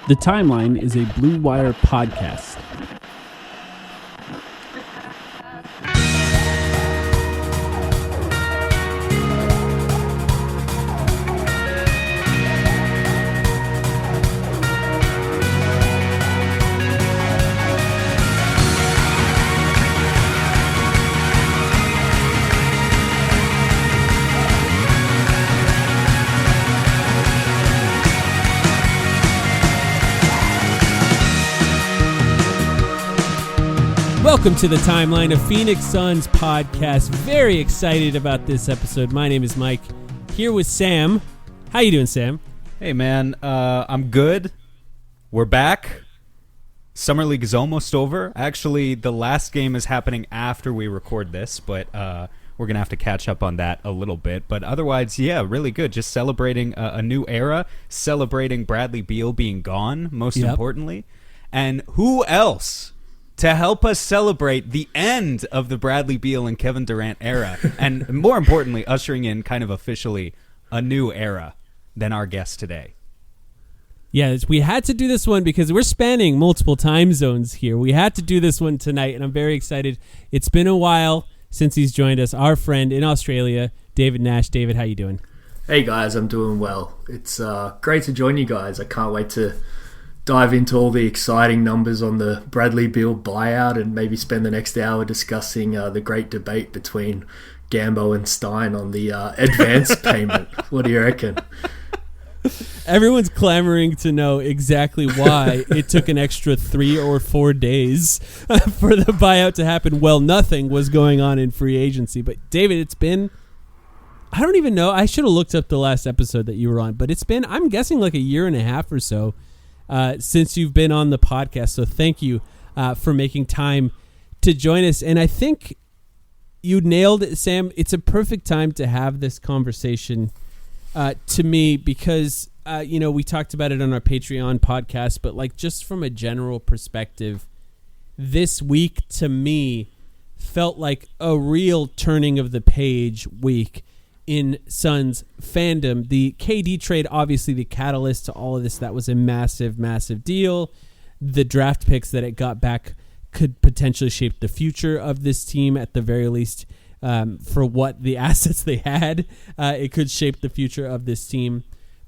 The Timeline is a Blue Wire podcast. Welcome to the Timeline, of Phoenix Suns podcast. Very excited about this episode. My name is Mike, here with Sam. How you doing, Sam? Hey, man. I'm good. We're back. Summer League is almost over. Actually, the last game is happening after we record this, but we're going to have to catch up on that a little bit. But otherwise, yeah, really good. Just celebrating a new era, celebrating Bradley Beal being gone, most importantly. And who else to help us celebrate the end of the Bradley Beal and Kevin Durant era, and more importantly, ushering in kind of officially a new era than our guest today. Yeah, we had to do this one because we're spanning multiple time zones here. We had to do this one tonight, and I'm very excited. It's been a while since he's joined us, our friend in Australia, David Nash. David, how you doing? Hey guys, I'm doing well. It's great to join you guys. I can't wait to dive into all the exciting numbers on the Bradley Beal buyout and maybe spend the next hour discussing the great debate between Gambo and Stein on the advance payment. What do you reckon? Everyone's clamoring to know exactly why it took an extra 3 or 4 days for the buyout to happen. Well, nothing was going on in free agency. But David, it's been, I don't even know. I should have looked up the last episode that you were on, but it's been, I'm guessing, like a year and a half or so since you've been on the podcast. So thank you for making time to join us. And I think you nailed it, Sam. It's a perfect time to have this conversation to me because, we talked about it on our Patreon podcast, but like just from a general perspective, this week to me felt like a real turning of the page week in Suns fandom. The KD trade, obviously the catalyst to all of this. That was a massive, massive deal. The draft picks that it got back could potentially shape the future of this team at the very least. For what the assets they had, it could shape the future of this team.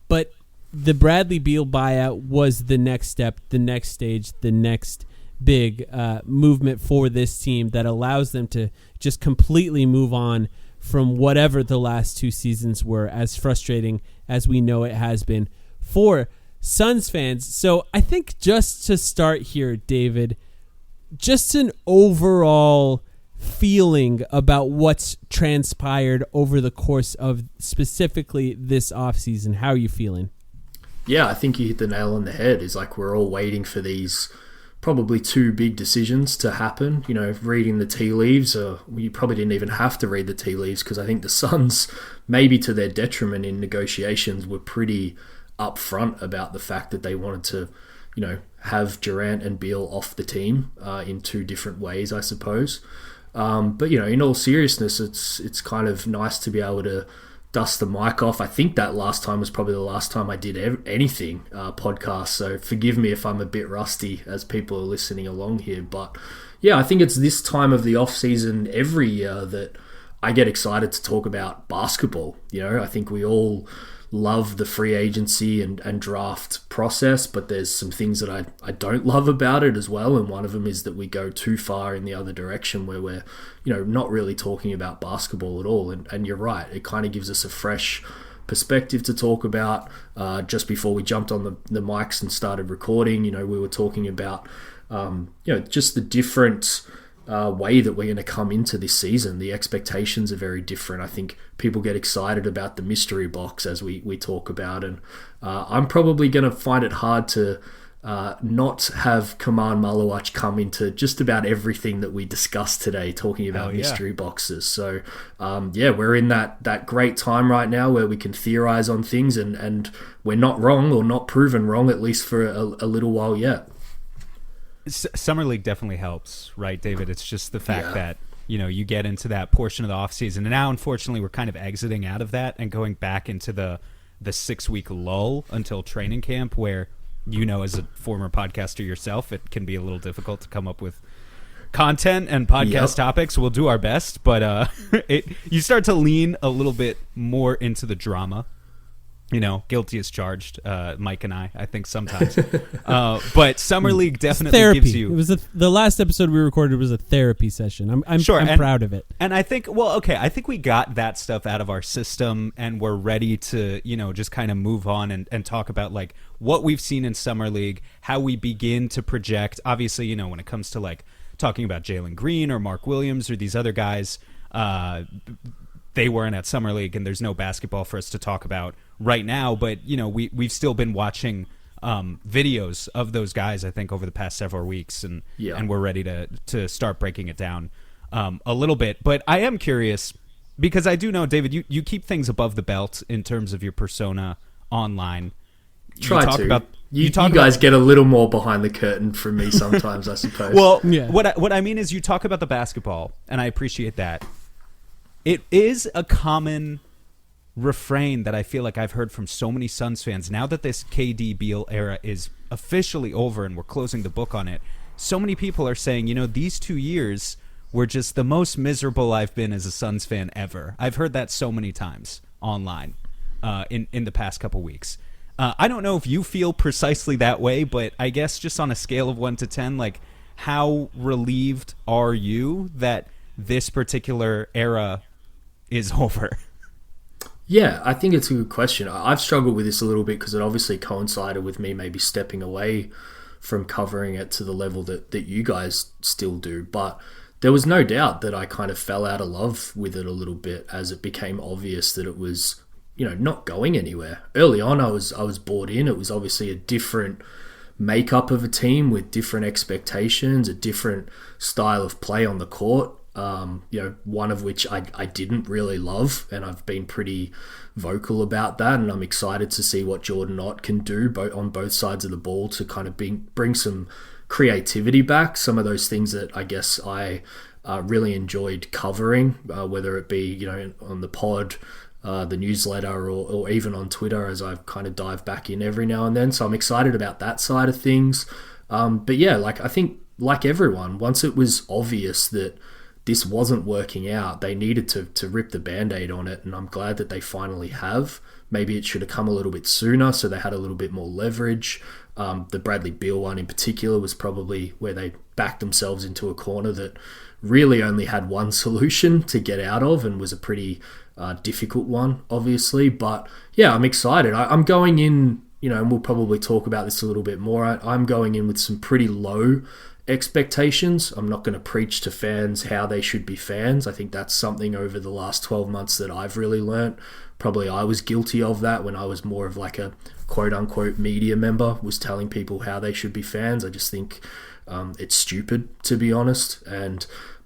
But the Bradley Beal buyout was the next step, the next stage, the next big movement for this team that allows them to just completely move on from whatever the last 2 seasons were, as frustrating as we know it has been for Suns fans. So I think just to start here, David, just an overall feeling about what's transpired over the course of specifically this offseason. How are you feeling? Yeah, I think you hit the nail on the head. It's like we're all waiting for these probably 2 big decisions to happen. Reading the tea leaves, you probably didn't even have to read the tea leaves because I think the Suns, maybe to their detriment in negotiations, were pretty upfront about the fact that they wanted to, have Durant and Beal off the team in 2 different ways, I suppose. But in all seriousness, it's kind of nice to be able to dust the mic off. I think that last time was probably the last time I did anything podcast, so forgive me if I'm a bit rusty as people are listening along here. But yeah, I think it's this time of the off season every year that I get excited to talk about basketball. I think we all love the free agency and draft process, but there's some things that I don't love about it as well, and one of them is that we go too far in the other direction where we're not really talking about basketball at all. And you're right, it kind of gives us a fresh perspective to talk about. Just before we jumped on the mics and started recording, we were talking about just the different way that we're going to come into this season. The expectations are very different. I think people get excited about the mystery box as we talk about, and I'm probably going to find it hard to not have Kaman Maluach come into just about everything that we discussed today, talking about mystery boxes. So we're in that great time right now where we can theorize on things, and we're not wrong, or not proven wrong, at least for a little while yet. Summer League definitely helps, right, David? It's just the fact that, you get into that portion of the offseason. And now, unfortunately, we're kind of exiting out of that and going back into the 6-week lull until training camp where as a former podcaster yourself, it can be a little difficult to come up with content and podcast topics. We'll do our best, but you start to lean a little bit more into the drama. Guilty as charged, Mike and I think sometimes. But Summer League definitely gives you... It was the last episode we recorded was a therapy session. I'm proud of it. And I think, I think we got that stuff out of our system, and we're ready to, just kind of move on and talk about, like, what we've seen in Summer League, how we begin to project. Obviously, when it comes to, like, talking about Jalen Green or Mark Williams or these other guys, they weren't at Summer League, and there's no basketball for us to talk about right now. But we've still been watching videos of those guys, I think, over the past several weeks, and we're ready to start breaking it down a little bit. But I am curious, because I do know, David, you keep things above the belt in terms of your persona online. You guys get a little more behind the curtain from me sometimes, I suppose. Well, what I mean is, you talk about the basketball, and I appreciate that. It is a common refrain that I feel like I've heard from so many Suns fans now that this KD Beal era is officially over and we're closing the book on it. So many people are saying, these 2 years were just the most miserable I've been as a Suns fan ever. I've heard that so many times online in the past couple weeks. I don't know if you feel precisely that way, but I guess just on a scale of 1 to 10, like, how relieved are you that this particular era is over? Yeah, I think it's a good question. I've struggled with this a little bit because it obviously coincided with me maybe stepping away from covering it to the level that you guys still do. But there was no doubt that I kind of fell out of love with it a little bit as it became obvious that it was, not going anywhere. Early on, I was bought in. It was obviously a different makeup of a team with different expectations, a different style of play on the court. One of which I didn't really love, and I've been pretty vocal about that, and I'm excited to see what Jordan Ott can do on both sides of the ball to kind of bring some creativity back. Some of those things that I guess I really enjoyed covering, whether it be on the pod, the newsletter, or even on Twitter, as I've kind of dive back in every now and then. So I'm excited about that side of things. But yeah, I think like everyone, once it was obvious that this wasn't working out, they needed to rip the Band-Aid on it, and I'm glad that they finally have. Maybe it should have come a little bit sooner so they had a little bit more leverage. The Bradley Beal one in particular was probably where they backed themselves into a corner that really only had one solution to get out of, and was a pretty difficult one, obviously. But yeah, I'm excited. I'm going in, and we'll probably talk about this a little bit more. I'm going in with some pretty low expectations. I'm not going to preach to fans how they should be fans. I think that's something over the last 12 months that I've really learnt. Probably I was guilty of that when I was more of like a quote-unquote media member, was telling people how they should be fans. I just think it's stupid, to be honest.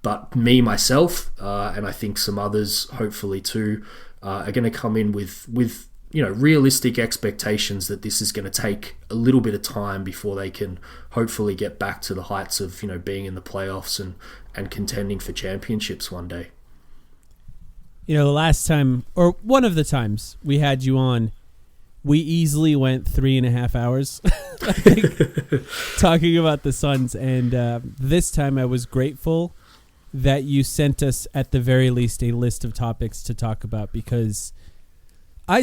But me, myself, and I think some others, hopefully too, are going to come in with realistic expectations that this is going to take a little bit of time before they can hopefully get back to the heights of, being in the playoffs and contending for championships one day. The last time, or one of the times we had you on, we easily went 3.5 hours I think, talking about the Suns. And this time I was grateful that you sent us at the very least a list of topics to talk about, because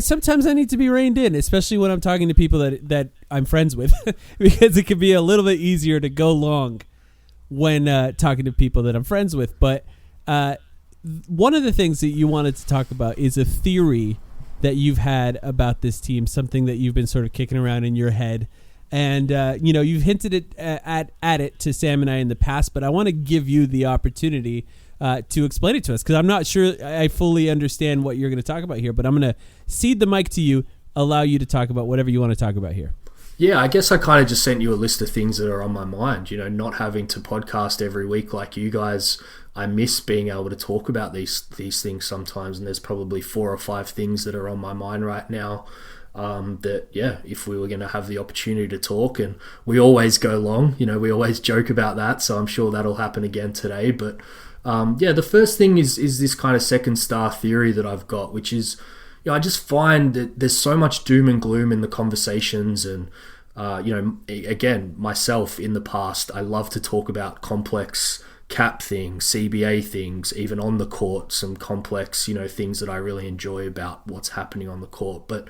sometimes I need to be reined in, especially when I'm talking to people that I'm friends with, because it can be a little bit easier to go long when talking to people that I'm friends with. But one of the things that you wanted to talk about is a theory that you've had about this team, something that you've been sort of kicking around in your head. And, you've hinted at it to Sam and I in the past, but I want to give you the opportunity to explain it to us, because I'm not sure I fully understand what you're going to talk about here, but I'm going to cede the mic to you, allow you to talk about whatever you want to talk about here. Yeah, I guess I kind of just sent you a list of things that are on my mind. Not having to podcast every week like you guys, I miss being able to talk about these things sometimes, and there's probably 4 or 5 things that are on my mind right now that, if we were going to have the opportunity to talk, and we always go long, we always joke about that, so I'm sure that'll happen again today. But the first thing is this kind of second star theory that I've got, which is, I just find that there's so much doom and gloom in the conversations, and Again, myself in the past, I love to talk about complex cap things, CBA things, even on the court, some complex, things that I really enjoy about what's happening on the court. But,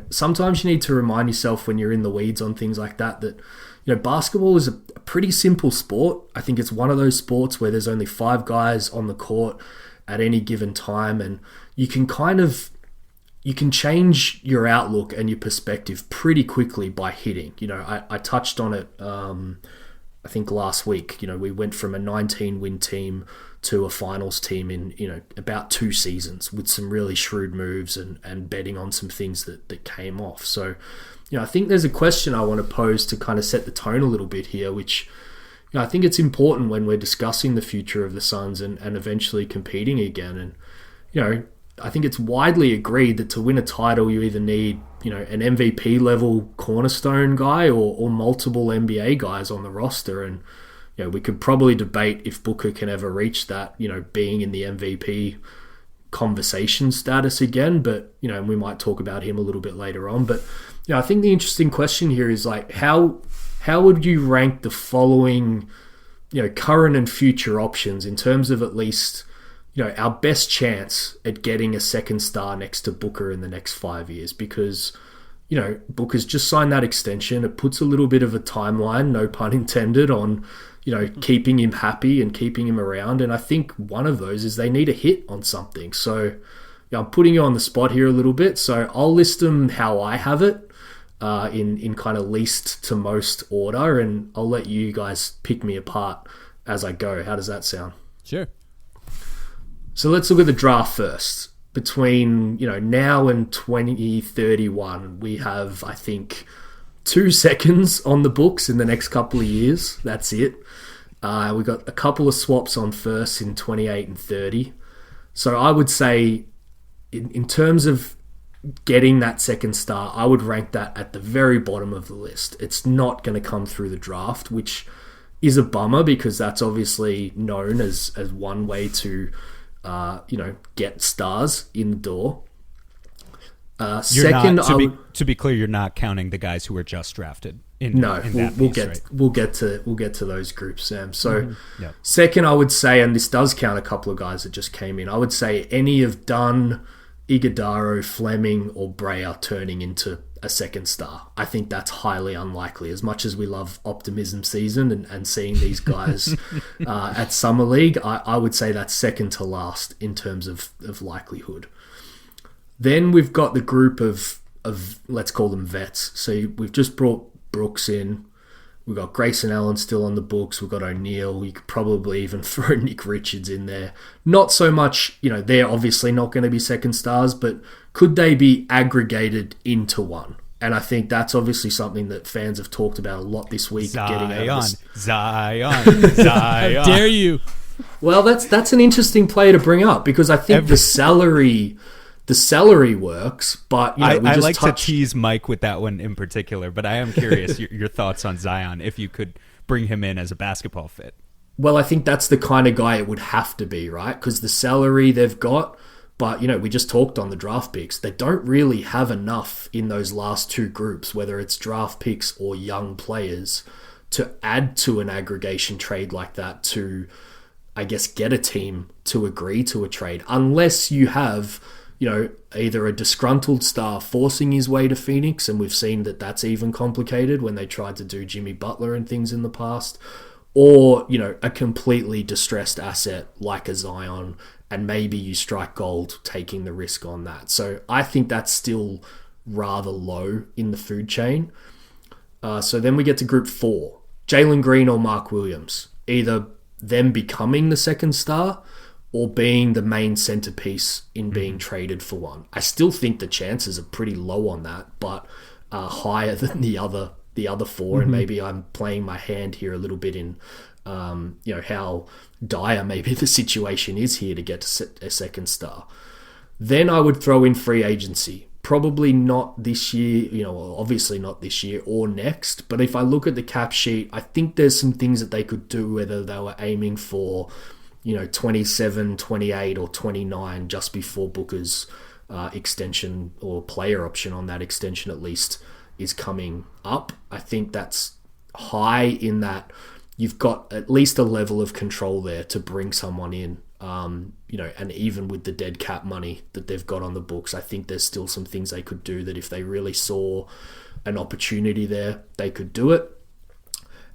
sometimes you need to remind yourself when you're in the weeds on things like that, basketball is a pretty simple sport. I think it's one of those sports where there's only 5 guys on the court at any given time, and you can change your outlook and your perspective pretty quickly by hitting. I touched on it, I think last week. We went from a 19-win team to a finals team in, about 2 seasons with some really shrewd moves and betting on some things that came off. So, I think there's a question I want to pose to kind of set the tone a little bit here, which, I think it's important when we're discussing the future of the Suns and eventually competing again. And, I think it's widely agreed that to win a title, you either need, an MVP level cornerstone guy or multiple NBA guys on the roster. And, we could probably debate if Booker can ever reach that, being in the MVP conversation status again. But, we might talk about him a little bit later on. But, I think the interesting question here is like, how would you rank the following, current and future options in terms of at least, our best chance at getting a second star next to Booker in the next 5 years? Because, Booker's just signed that extension. It puts a little bit of a timeline, no pun intended, on, keeping him happy and keeping him around. And I think one of those is they need a hit on something. So, I'm putting you on the spot here a little bit. So I'll list them how I have it, in kind of least to most order, and I'll let you guys pick me apart as I go. How does that sound? Sure. So let's look at the draft first. Between, now and 2031, we have, I think, 2 seconds on the books in the next couple of years. That's it. We've got a couple of swaps on first in 28 and 30. So I would say, in terms of getting that second star, I would rank that at the very bottom of the list. It's not going to come through the draft, which is a bummer because that's obviously known as one way to get stars in the door. To be clear, you're not counting the guys who were just drafted. We'll get to those groups, Sam. So, Second, I would say, and this does count a couple of guys that just came in. I would say any of Dunn, Iguodaro, Fleming, or Brea turning into a second star. I think that's highly unlikely. As much as we love optimism season and seeing these guys at Summer League, I would say that's second to last in terms of likelihood. Then we've got the group of let's call them vets. So we've just brought Brooks in. We've got Grayson Allen still on the books. We've got O'Neal. You could probably even throw Nick Richards in there. Not so much, they're obviously not going to be second stars, but could they be aggregated into one? And I think that's obviously something that fans have talked about a lot this week. Zion. How dare you? Well, that's an interesting play to bring up because I think the salary works, but I like to tease Mike with that one in particular, but I am curious your thoughts on Zion if you could bring him in as a basketball fit. Well, I think that's the kind of guy it would have to be, right? Because the salary they've got, but we just talked on the draft picks. They don't really have enough in those last 2 groups, whether it's draft picks or young players, to add to an aggregation trade like that to, I guess, get a team to agree to a trade, unless you have either a disgruntled star forcing his way to Phoenix, and we've seen that that's even complicated when they tried to do Jimmy Butler and things in the past, or, a completely distressed asset like a Zion, and maybe you strike gold taking the risk on that. So I think that's still rather low in the food chain. So then we get to group 4, Jalen Green or Mark Williams, either them becoming the second star or being the main centerpiece in being traded for one. I still think the chances are pretty low on that, but higher than the other 4. And maybe I'm playing my hand here a little bit in, how dire maybe the situation is here to get a second star. Then I would throw in free agency. Probably not this year, obviously not this year or next. But if I look at the cap sheet, I think there's some things that they could do, whether they were aiming for 27, 28, or 29 just before Booker's extension or player option on that extension at least is coming up. I think that's high in that you've got at least a level of control there to bring someone in. And even with the dead cap money that they've got on the books, I think there's still some things they could do that if they really saw an opportunity there, they could do it.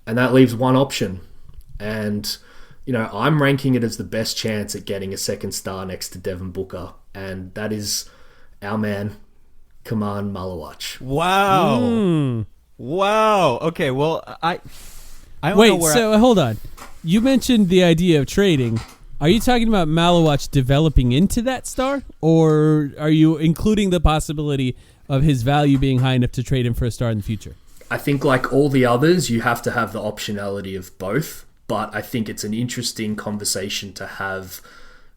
And that leaves one option. And, I'm ranking it as the best chance at getting a second star next to Devin Booker. And that is our man, Kaman Maluach. Wow. Wow. Okay, well, I don't know where hold on. You mentioned the idea of trading. Are you talking about Maluach developing into that star? Or are you including the possibility of his value being high enough to trade him for a star in the future? I think like all the others, you have to have the optionality of both. But I think it's an interesting conversation to have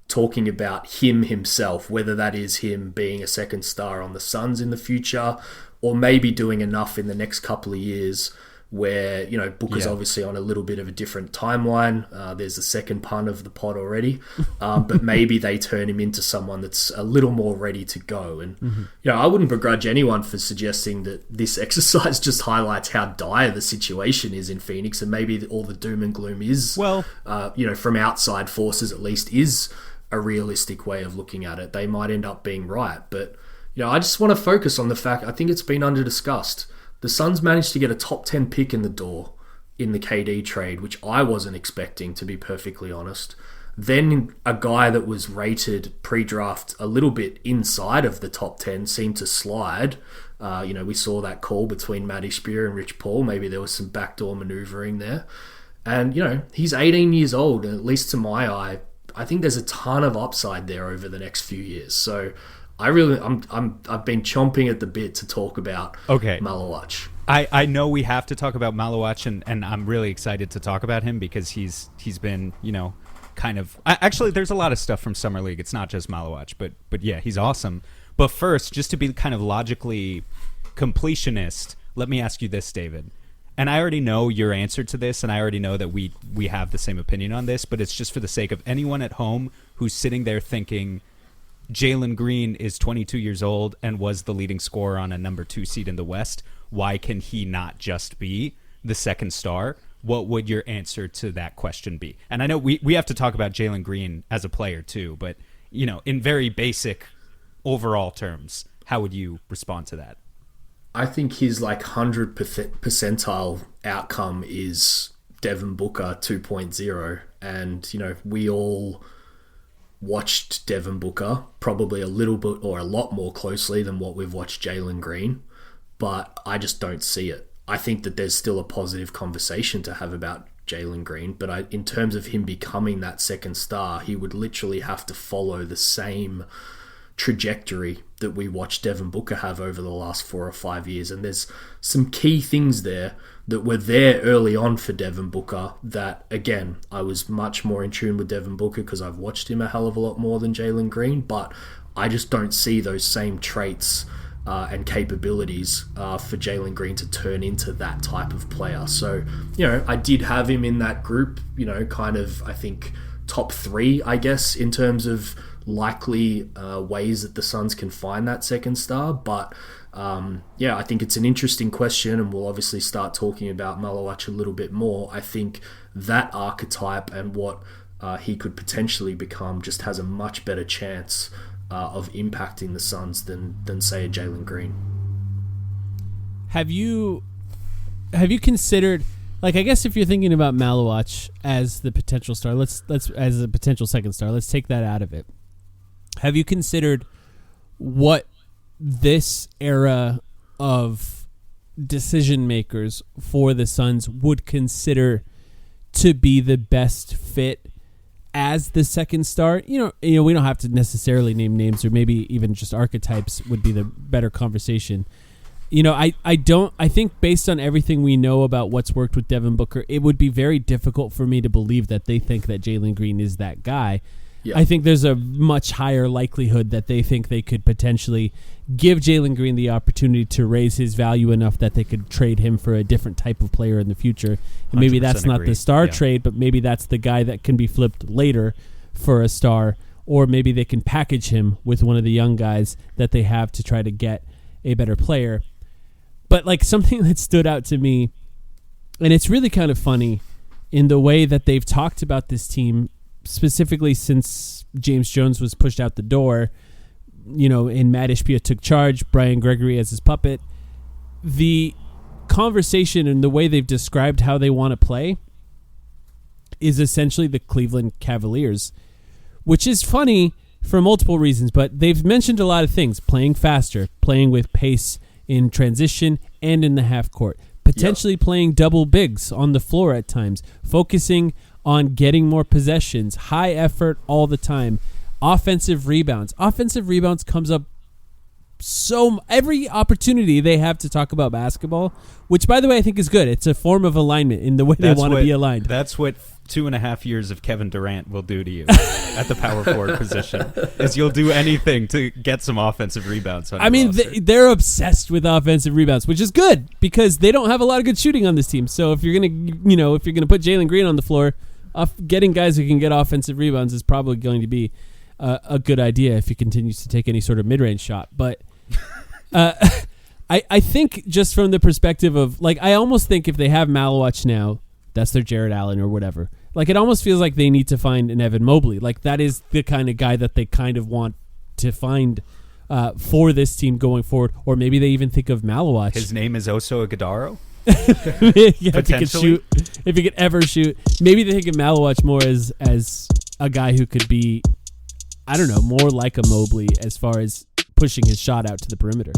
talking about him himself, whether that is him being a second star on the Suns in the future or maybe doing enough in the next couple of years where, Booker's obviously on a little bit of a different timeline. There's the second pun of the pod already. But maybe they turn him into someone that's a little more ready to go. And, I wouldn't begrudge anyone for suggesting that this exercise just highlights how dire the situation is in Phoenix, and maybe all the doom and gloom is, from outside forces at least, is a realistic way of looking at it. They might end up being right. But, I just want to focus on the fact, I think it's been under-discussed. The Suns managed to get a top 10 pick in the door in the KD trade, which I wasn't expecting, to be perfectly honest. Then a guy that was rated pre-draft a little bit inside of the top 10 seemed to slide. We saw that call between Matty Spear and Rich Paul. Maybe there was some backdoor maneuvering there. And, he's 18 years old, and at least to my eye, I think there's a ton of upside there over the next few years. So I've been chomping at the bit to talk about Maluach. I know we have to talk about Maluach, and I'm really excited to talk about him because he's been, kind of... Actually, there's a lot of stuff from Summer League. It's not just Maluach, but yeah, he's awesome. But first, just to be kind of logically completionist, let me ask you this, David. And I already know your answer to this, and I already know that we have the same opinion on this, but it's just for the sake of anyone at home who's sitting there thinking... Jalen Green is 22 years old and was the leading scorer on a number 2 seed in the West. Why can he not just be the second star? What would your answer to that question be? And I know we have to talk about Jalen Green as a player too, but in very basic overall terms, how would you respond to that? I think his 100th percentile outcome is Devin Booker 2.0, and we all watched Devin Booker probably a little bit or a lot more closely than what we've watched Jalen Green, but I just don't see it. I think that there's still a positive conversation to have about Jalen Green, but in terms of him becoming that second star, he would literally have to follow the same trajectory that we watched Devin Booker have over the last 4 or 5 years. And there's some key things there that were there early on for Devin Booker that, again, I was much more in tune with Devin Booker because I've watched him a hell of a lot more than Jalen Green, but I just don't see those same traits and capabilities for Jalen Green to turn into that type of player. So, I did have him in that group, kind of, I think, top 3, I guess, in terms of likely ways that the Suns can find that second star. But I think it's an interesting question, and we'll obviously start talking about Maluach a little bit more. I think that archetype and what he could potentially become just has a much better chance of impacting the Suns than say a Jalen Green. Have you considered, I guess if you're thinking about Maluach as the potential star, let's as a potential second star, let's take that out of it. Have you considered what this era of decision makers for the Suns would consider to be the best fit as the second star? We don't have to necessarily name names, or maybe even just archetypes would be the better conversation. I think based on everything we know about what's worked with Devin Booker, it would be very difficult for me to believe that they think that Jalen Green is that guy. Yeah. I think there's a much higher likelihood that they think they could potentially give Jalen Green the opportunity to raise his value enough that they could trade him for a different type of player in the future. And maybe that's not the star trade, but maybe that's the guy that can be flipped later for a star, or maybe they can package him with one of the young guys that they have to try to get a better player. But like something that stood out to me, and it's really kind of funny in the way that they've talked about this team, specifically since James Jones was pushed out the door, and Matt Ishbia took charge, Brian Gregory as his puppet. The conversation and the way they've described how they want to play is essentially the Cleveland Cavaliers, which is funny for multiple reasons, but they've mentioned a lot of things: playing faster, playing with pace in transition and in the half court, potentially playing double bigs on the floor at times, focusing on getting more possessions, high effort all the time, offensive rebounds. Offensive rebounds comes up so every opportunity they have to talk about basketball, which by the way I think is good. It's a form of alignment in the way they want to be aligned. That's what 2.5 years of Kevin Durant will do to you at the power forward position. Is you'll do anything to get some offensive rebounds on your roster. They're obsessed with offensive rebounds, which is good because they don't have a lot of good shooting on this team. So if you're gonna put Jalen Green on the floor, getting guys who can get offensive rebounds is probably going to be a good idea if he continues to take any sort of mid-range shot. But I think just from the perspective of, like, I almost think if they have Maluach now, that's their Jared Allen or whatever. Like, it almost feels like they need to find an Evan Mobley. Like, that is the kind of guy that they kind of want to find for this team going forward. Or maybe they even think of Maluach. His name is Oso Ighodaro? Yeah, potentially. If he could ever shoot. Maybe they think of Maluach more as a guy who could be, I don't know, more like a Mobley as far as pushing his shot out to the perimeter.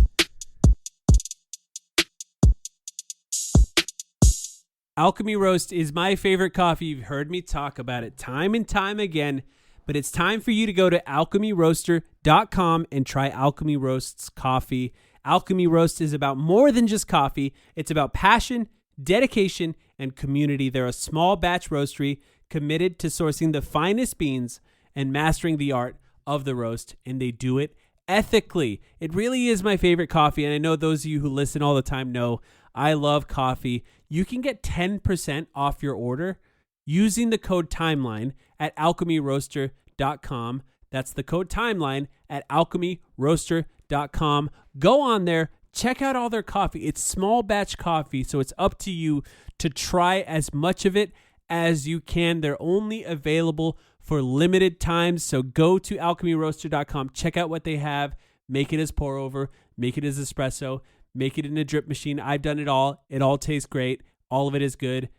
Alchemy Roast is my favorite coffee. You've heard me talk about it time and time again, but it's time for you to go to alchemyroaster.com and try Alchemy Roast's coffee. Alchemy Roast is about more than just coffee. It's about passion, dedication, and community. They're a small batch roastery committed to sourcing the finest beans and mastering the art of the roast, and they do it ethically. It really is my favorite coffee, and I know those of you who listen all the time know I love coffee. You can get 10% off your order using the code TIMELINE at alchemyroaster.com. That's the code TIMELINE at alchemyroaster.com. Go on there, check out all their coffee. It's small batch coffee, so it's up to you to try as much of it as you can. They're only available for limited times, so go to alchemyroaster.com, check out what they have, make it as pour over, make it as espresso, make it in a drip machine. I've done it all. It all tastes great. All of it is good.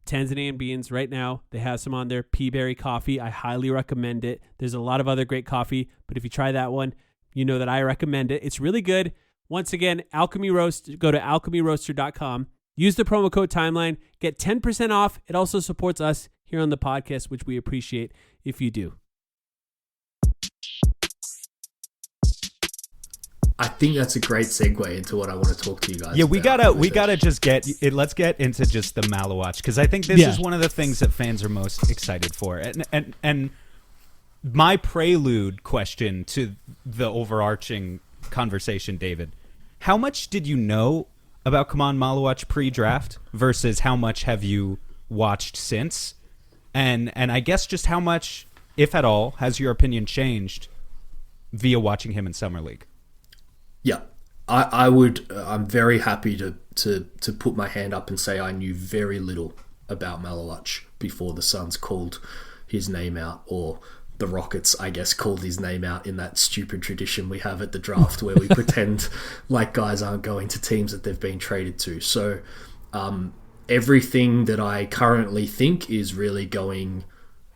Tanzanian beans right now. They have some on there. Peaberry coffee. I highly recommend it. There's a lot of other great coffee, but if you try that one, you know that I recommend it. It's really good. Once again, Alchemy Roast. Go to alchemyroaster.com. Use the promo code TIMELINE. Get 10% off. It also supports us here on the podcast, which we appreciate if you do. I think that's a great segue into what I want to talk to you guys. Yeah, about. we gotta just get it. Let's get into just the Maluach, because I think this is one of the things that fans are most excited for. And my prelude question to the overarching conversation, David, how much did you know about Kaman Maluach pre-draft versus how much have you watched since? And I guess just how much, if at all, has your opinion changed via watching him in Summer League? Yeah, I'm very happy to put my hand up and say I knew very little about Maluach before the Suns called his name out, or the Rockets, I guess, called his name out in that stupid tradition we have at the draft where we pretend like guys aren't going to teams that they've been traded to. So everything that I currently think is really going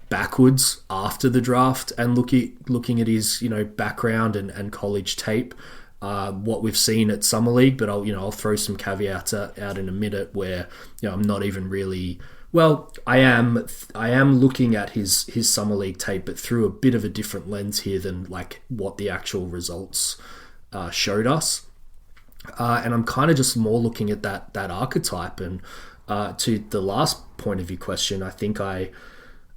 backwards after the draft and looking at his background and college tape. What we've seen at Summer League, but I'll throw some caveats out in a minute where I'm not even really, well, I am looking at his Summer League tape, but through a bit of a different lens here than like what the actual results showed us, and I'm kind of just more looking at that archetype. And to the last point of your question, I think I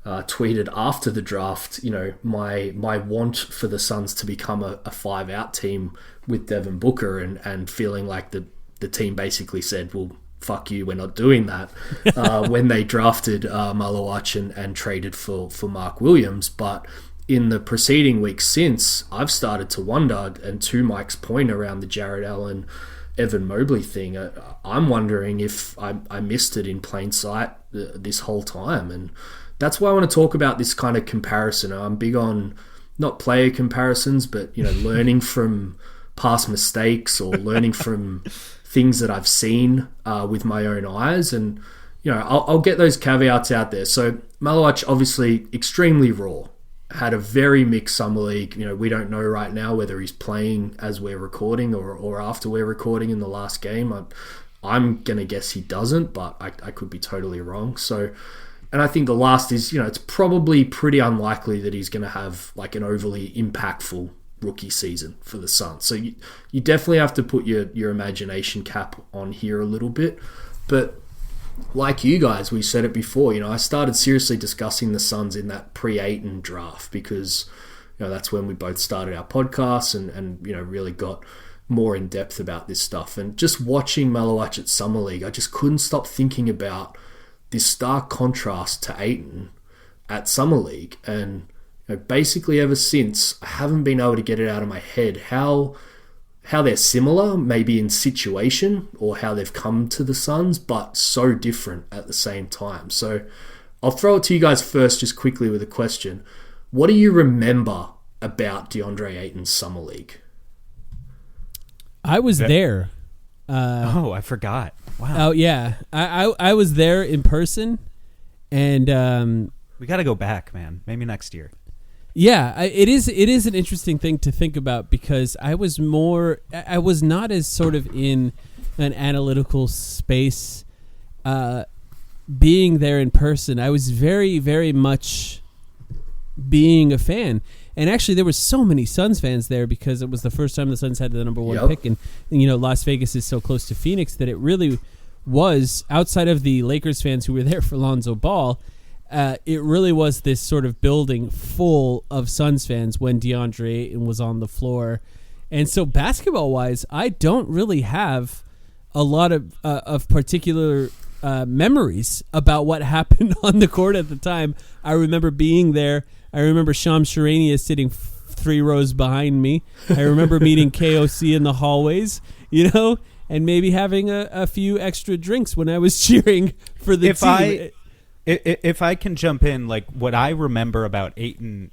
tweeted after the draft, my want for the Suns to become a 5-out team with Devin Booker and feeling like the team basically said, well, fuck you, we're not doing that, when they drafted Maluach and traded for Mark Williams. But in the preceding weeks since, I've started to wonder, and to Mike's point around the Jared Allen Evan Mobley thing, I'm wondering if I missed it in plain sight this whole time. And that's why I want to talk about this kind of comparison. I'm big on not player comparisons, but learning from past mistakes or learning from things that I've seen with my own eyes. And I'll get those caveats out there. So Maluach, obviously extremely raw, had a very mixed summer league. We don't know right now whether he's playing as we're recording or after we're recording in the last game. I'm going to guess he doesn't, but I could be totally wrong. So, and I think the last is, it's probably pretty unlikely that he's going to have like an overly impactful rookie season for the Suns. So you definitely have to put your imagination cap on here a little bit. But like you guys, we said it before, I started seriously discussing the Suns in that pre-Ayton draft because that's when we both started our podcasts and really got more in depth about this stuff. And just watching Maluach at Summer League, I just couldn't stop thinking about this stark contrast to Ayton at Summer League. And basically ever since, I haven't been able to get it out of my head how they're similar, maybe in situation, or how they've come to the Suns, but so different at the same time. So I'll throw it to you guys first, just quickly with a question. What do you remember about DeAndre Ayton's Summer League? I was there. I forgot. Wow. Oh, yeah. I was there in person, and we got to go back, man. Maybe next year. Yeah, it is an interesting thing to think about because I was not as sort of in an analytical space being there in person. I was very, very much being a fan. And actually there were so many Suns fans there because it was the first time the Suns had the number one pick. And Las Vegas is so close to Phoenix that it really was, outside of the Lakers fans who were there for Lonzo Ball, it really was this sort of building full of Suns fans when DeAndre Ayton was on the floor. And so basketball-wise, I don't really have a lot of particular memories about what happened on the court at the time. I remember being there. I remember Shams Charania sitting 3 rows behind me. I remember meeting KOC in the hallways, and maybe having a few extra drinks when I was cheering for the team. If I can jump in, like what I remember about Ayton,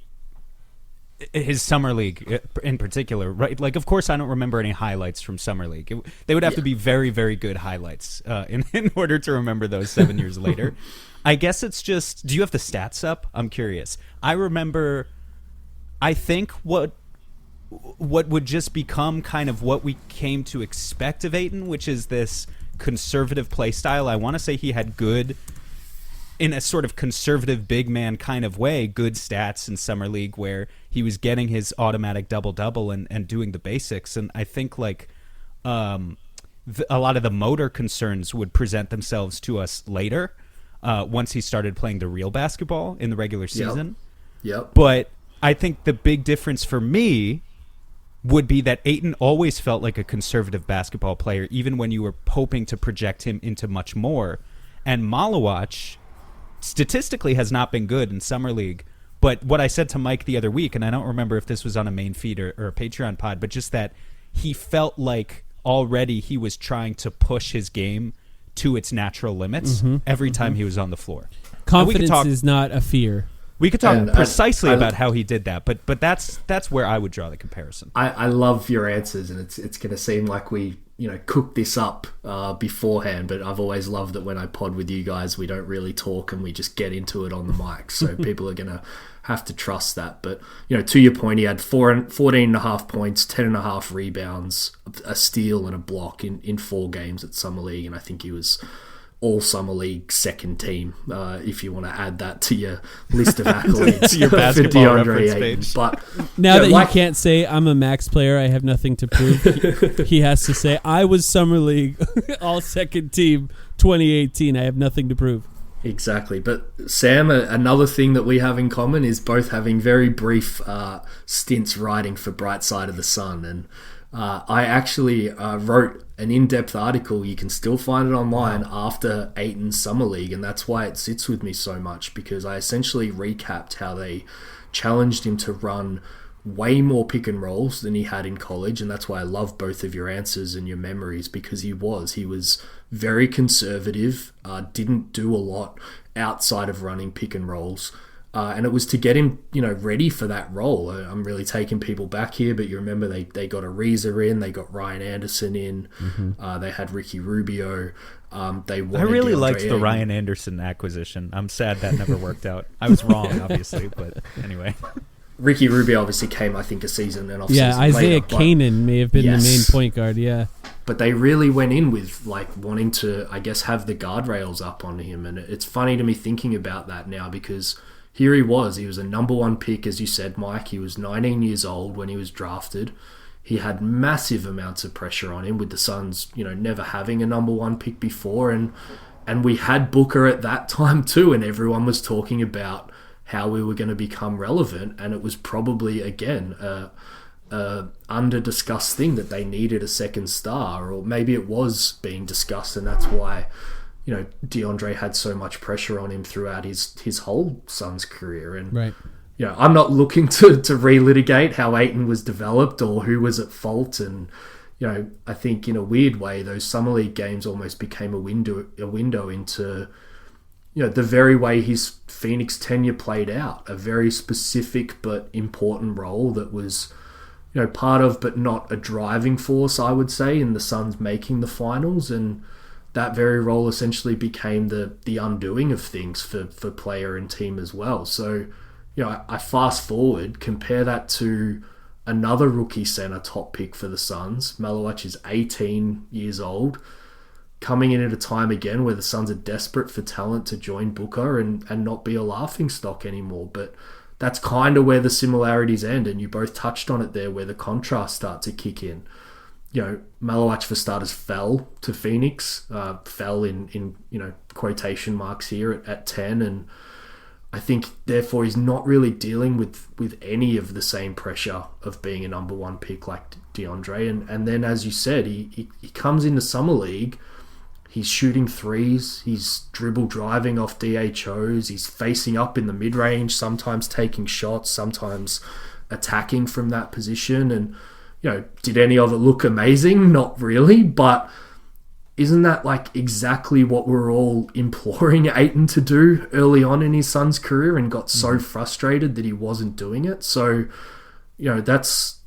his Summer League in particular, right? Like, of course, I don't remember any highlights from Summer League. They would have to be very, very good highlights in order to remember those 7 years later. I guess it's just, do you have the stats up? I'm curious. I remember, I think what would just become kind of what we came to expect of Ayton, which is this conservative play style. I want to say he had good, in a sort of conservative big man kind of way, good stats in Summer League where he was getting his automatic double-double and doing the basics. And I think like a lot of the motor concerns would present themselves to us later once he started playing the real basketball in the regular season. Yep. But I think the big difference for me would be that Ayton always felt like a conservative basketball player, even when you were hoping to project him into much more. And Maluach statistically has not been good in Summer League, but what I said to Mike the other week, and I don't remember if this was on a main feed or a Patreon pod, but just that he felt like already he was trying to push his game to its natural limits every time he was on the floor. Confidence is not a fear. We could talk precisely about how he did that, but that's where I would draw the comparison. I love your answers, and it's going to seem like we cooked this up beforehand, but I've always loved that when I pod with you guys, we don't really talk and we just get into it on the mic. So people are going to have to trust that. But to your point, he had 14.5 points, 10.5 rebounds, a steal, and a block in 4 games at Summer League, and I think he was all Summer League second team, if you want to add that to your list of accolades to your basketball reference page. But now that he can't say I'm a max player, I have nothing to prove. he has to say I was Summer League all second team 2018. I have nothing to prove. Exactly. But Sam, another thing that we have in common is both having very brief stints writing for Bright Side of the Sun. And I actually wrote an in-depth article. You can still find it online after Ayton's Summer League, and that's why it sits with me so much, because I essentially recapped how they challenged him to run way more pick and rolls than he had in college, and that's why I love both of your answers and your memories, because he was very conservative, didn't do a lot outside of running pick and rolls, and it was to get him, ready for that role. I'm really taking people back here, but you remember they got Ariza in, they got Ryan Anderson in, they had Ricky Rubio. I really liked the Ryan Anderson acquisition. I'm sad that never worked out. I was wrong, obviously, but anyway. Ricky Rubio obviously came, I think, a season and off season. Yeah, Isaiah Kanan may have been the main point guard, yeah. But they really went in with wanting to, I guess, have the guardrails up on him. And it's funny to me thinking about that now, because here he was a number one pick, as you said, Mike. He was 19 years old when he was drafted. He had massive amounts of pressure on him with the Suns, never having a number one pick before. And we had Booker at that time too, and everyone was talking about how we were going to become relevant, and it was probably, again, a under-discussed thing that they needed a second star, or maybe it was being discussed, and that's why, DeAndre had so much pressure on him throughout his whole Suns career. And right. I'm not looking to relitigate how Ayton was developed or who was at fault, and I think in a weird way those summer league games almost became a window into the very way his Phoenix tenure played out, a very specific but important role that was, part of but not a driving force, I would say, in the Suns making the finals. And that very role essentially became the undoing of things for player and team as well. So, I fast forward, compare that to another rookie center top pick for the Suns. Maluach is 18 years old, coming in at a time again where the Suns are desperate for talent to join Booker and not be a laughingstock anymore. But that's kind of where the similarities end, and you both touched on it there, where the contrasts start to kick in. Maluach, for starters, fell to Phoenix, fell in quotation marks here at 10, and I think therefore he's not really dealing with any of the same pressure of being a number one pick like DeAndre. And then, as you said, he comes into Summer League. He's shooting threes, he's dribble driving off DHOs, he's facing up in the mid-range, sometimes taking shots, sometimes attacking from that position. And, did any of it look amazing? Not really, but isn't that exactly what we're all imploring Ayton to do early on in his son's career, and got so frustrated that he wasn't doing it? So,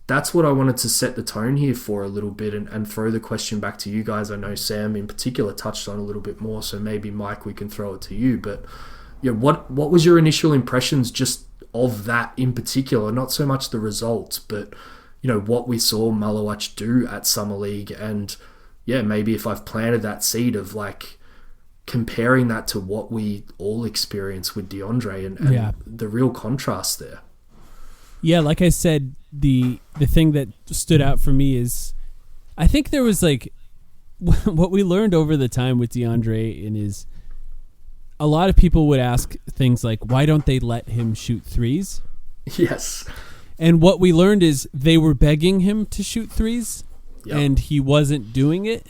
that's what I wanted to set the tone here for a little bit, and throw the question back to you guys. I know Sam in particular touched on a little bit more, so maybe Mike, we can throw it to you. But what was your initial impressions just of that in particular? Not so much the results, but what we saw Maluach do at Summer League, and maybe if I've planted that seed of comparing that to what we all experience with DeAndre and the real contrast there. Yeah, like I said, the thing that stood out for me is, I think there was what we learned over the time with DeAndre, and is a lot of people would ask things like, why don't they let him shoot threes? Yes. And what we learned is they were begging him to shoot threes, and he wasn't doing it.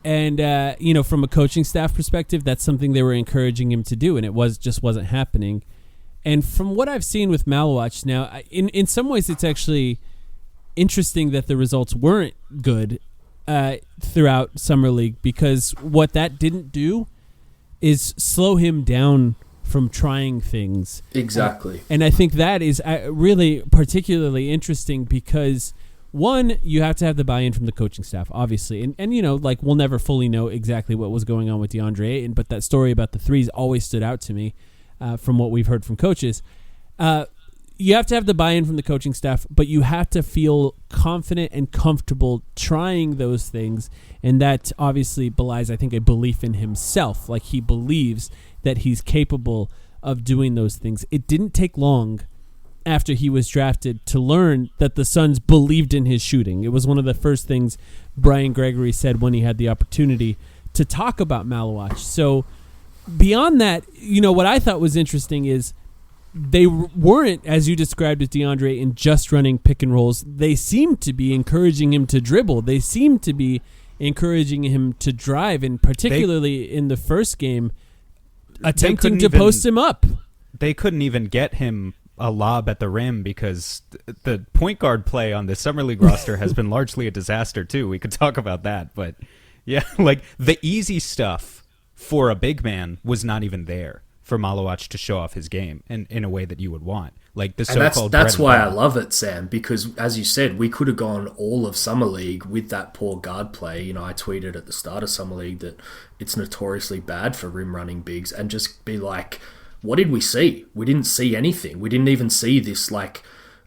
And, from a coaching staff perspective, that's something they were encouraging him to do, and it just wasn't happening. And from what I've seen with Maluach now, in some ways it's actually interesting that the results weren't good throughout Summer League, because what that didn't do is slow him down from trying things. Exactly. And I think that is really particularly interesting because, one, you have to have the buy-in from the coaching staff, obviously. And we'll never fully know exactly what was going on with DeAndre Ayton, but that story about the threes always stood out to me. From what we've heard from coaches, you have to have the buy-in from the coaching staff, but you have to feel confident and comfortable trying those things, and that obviously belies, I think, a belief in himself. He believes that he's capable of doing those things. It didn't take long after he was drafted to learn that the Suns believed in his shooting. It was one of the first things Brian Gregory said when he had the opportunity to talk about Maluach. So beyond that, what I thought was interesting is they weren't, as you described with DeAndre, in just running pick and rolls. They seemed to be encouraging him to dribble. They seemed to be encouraging him to drive, and particularly in the first game, attempting to post him up. They couldn't even get him a lob at the rim, because the point guard play on the Summer League roster has been largely a disaster too. We could talk about that, but yeah, like the easy stuff for a big man was not even there for Maluach to show off his game in a way that you would want. Like the so-called that's why I love it, Sam, because as you said, we could have gone all of Summer League with that poor guard play. You know, I tweeted at the start of Summer League that it's notoriously bad for rim running bigs, and just be like, what did we see? We didn't see anything. We didn't even see this, like,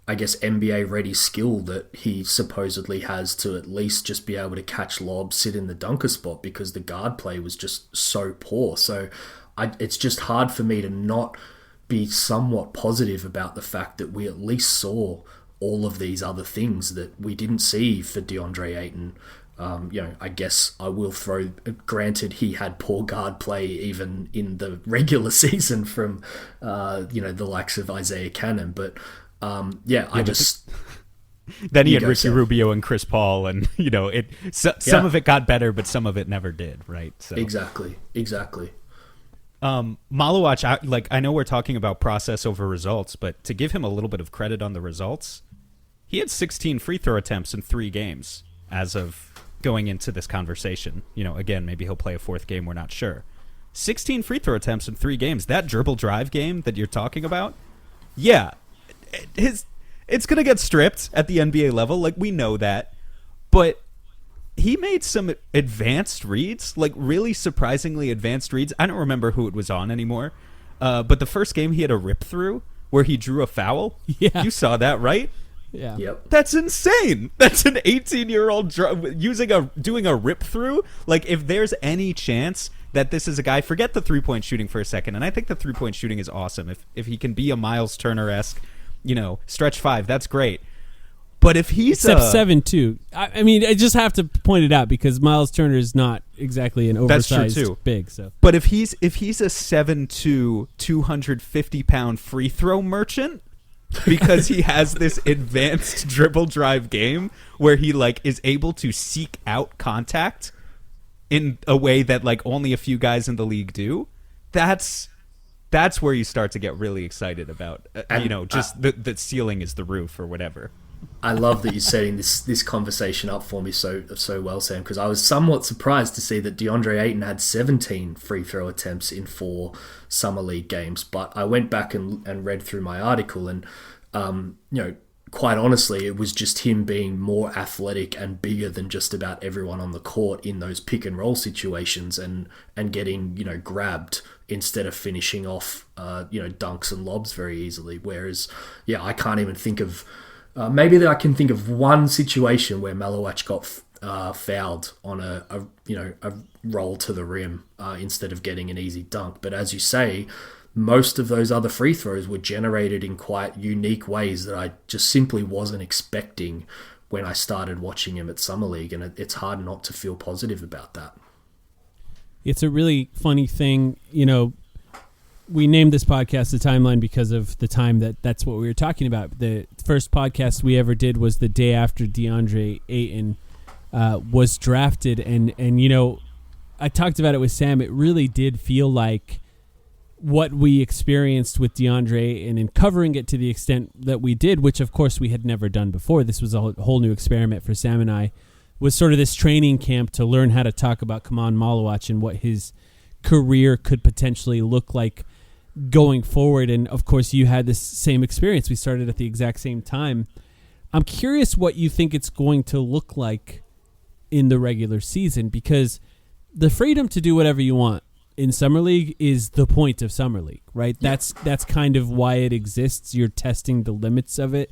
I guess, NBA ready skill that he supposedly has to at least just be able to catch lobs, sit in the dunker spot, because the guard play was just so poor. So it's just hard for me to not be somewhat positive about the fact that we at least saw all of these other things that we didn't see for DeAndre Ayton. I guess I will throw, granted he had poor guard play even in the regular season from, the likes of Isaiah Cannon. But, I just... Then he had Ricky Rubio and Chris Paul, and, some of it got better, but some of it never did, right? So. Exactly. Maluach, I know we're talking about process over results, but to give him a little bit of credit on the results, he had 16 free throw attempts in 3 games as of going into this conversation. Again, maybe he'll play a 4th game, we're not sure. 16 free throw attempts in 3 games. That dribble drive game that you're talking about, it's going to get stripped at the NBA level, like we know that, but he made some advanced reads, like really surprisingly advanced reads. I don't remember who it was on anymore, but the first game he had a rip through where he drew a foul. Yeah. You saw that, right? Yeah. Yep. That's insane. That's an 18-year-old doing a rip through. Like, if there's any chance that this is a guy, forget the 3-point shooting for a second, and I think the 3-point shooting is awesome. If he can be a Miles Turner-esque, stretch 5, that's great. But if he's except 7'2", I mean, I just have to point it out because Miles Turner is not exactly an oversized big. So, but if he's a 7'2", 250-pound free throw merchant, because he has this advanced dribble drive game where he is able to seek out contact in a way that only a few guys in the league do, that's where you start to get really excited about the ceiling is the roof or whatever. I love that you're setting this conversation up for me so well, Sam, because I was somewhat surprised to see that DeAndre Ayton had 17 free throw attempts in 4 Summer League games. But I went back and read through my article, and quite honestly, it was just him being more athletic and bigger than just about everyone on the court in those pick and roll situations, and getting grabbed instead of finishing off dunks and lobs very easily. Whereas I can't even think of. Maybe that I can think of one situation where Maluach got fouled on a roll to the rim instead of getting an easy dunk. But as you say, most of those other free throws were generated in quite unique ways that I just simply wasn't expecting when I started watching him at Summer League, and it's hard not to feel positive about that. It's a really funny thing, we named this podcast The Timeline because of the time that's what we were talking about. The first podcast we ever did was the day after DeAndre Ayton was drafted. And I talked about it with Sam. It really did feel like what we experienced with DeAndre Ayton, and covering it to the extent that we did, which of course we had never done before. This was a whole new experiment for Sam and I, was sort of this training camp to learn how to talk about Kaman Maluach and what his career could potentially look like going forward. And of course you had this same experience. We started at the exact same time. I'm curious what you think it's going to look like in the regular season, because the freedom to do whatever you want in Summer League is the point of Summer League, right? Yeah. That's kind of why it exists. You're testing the limits of it.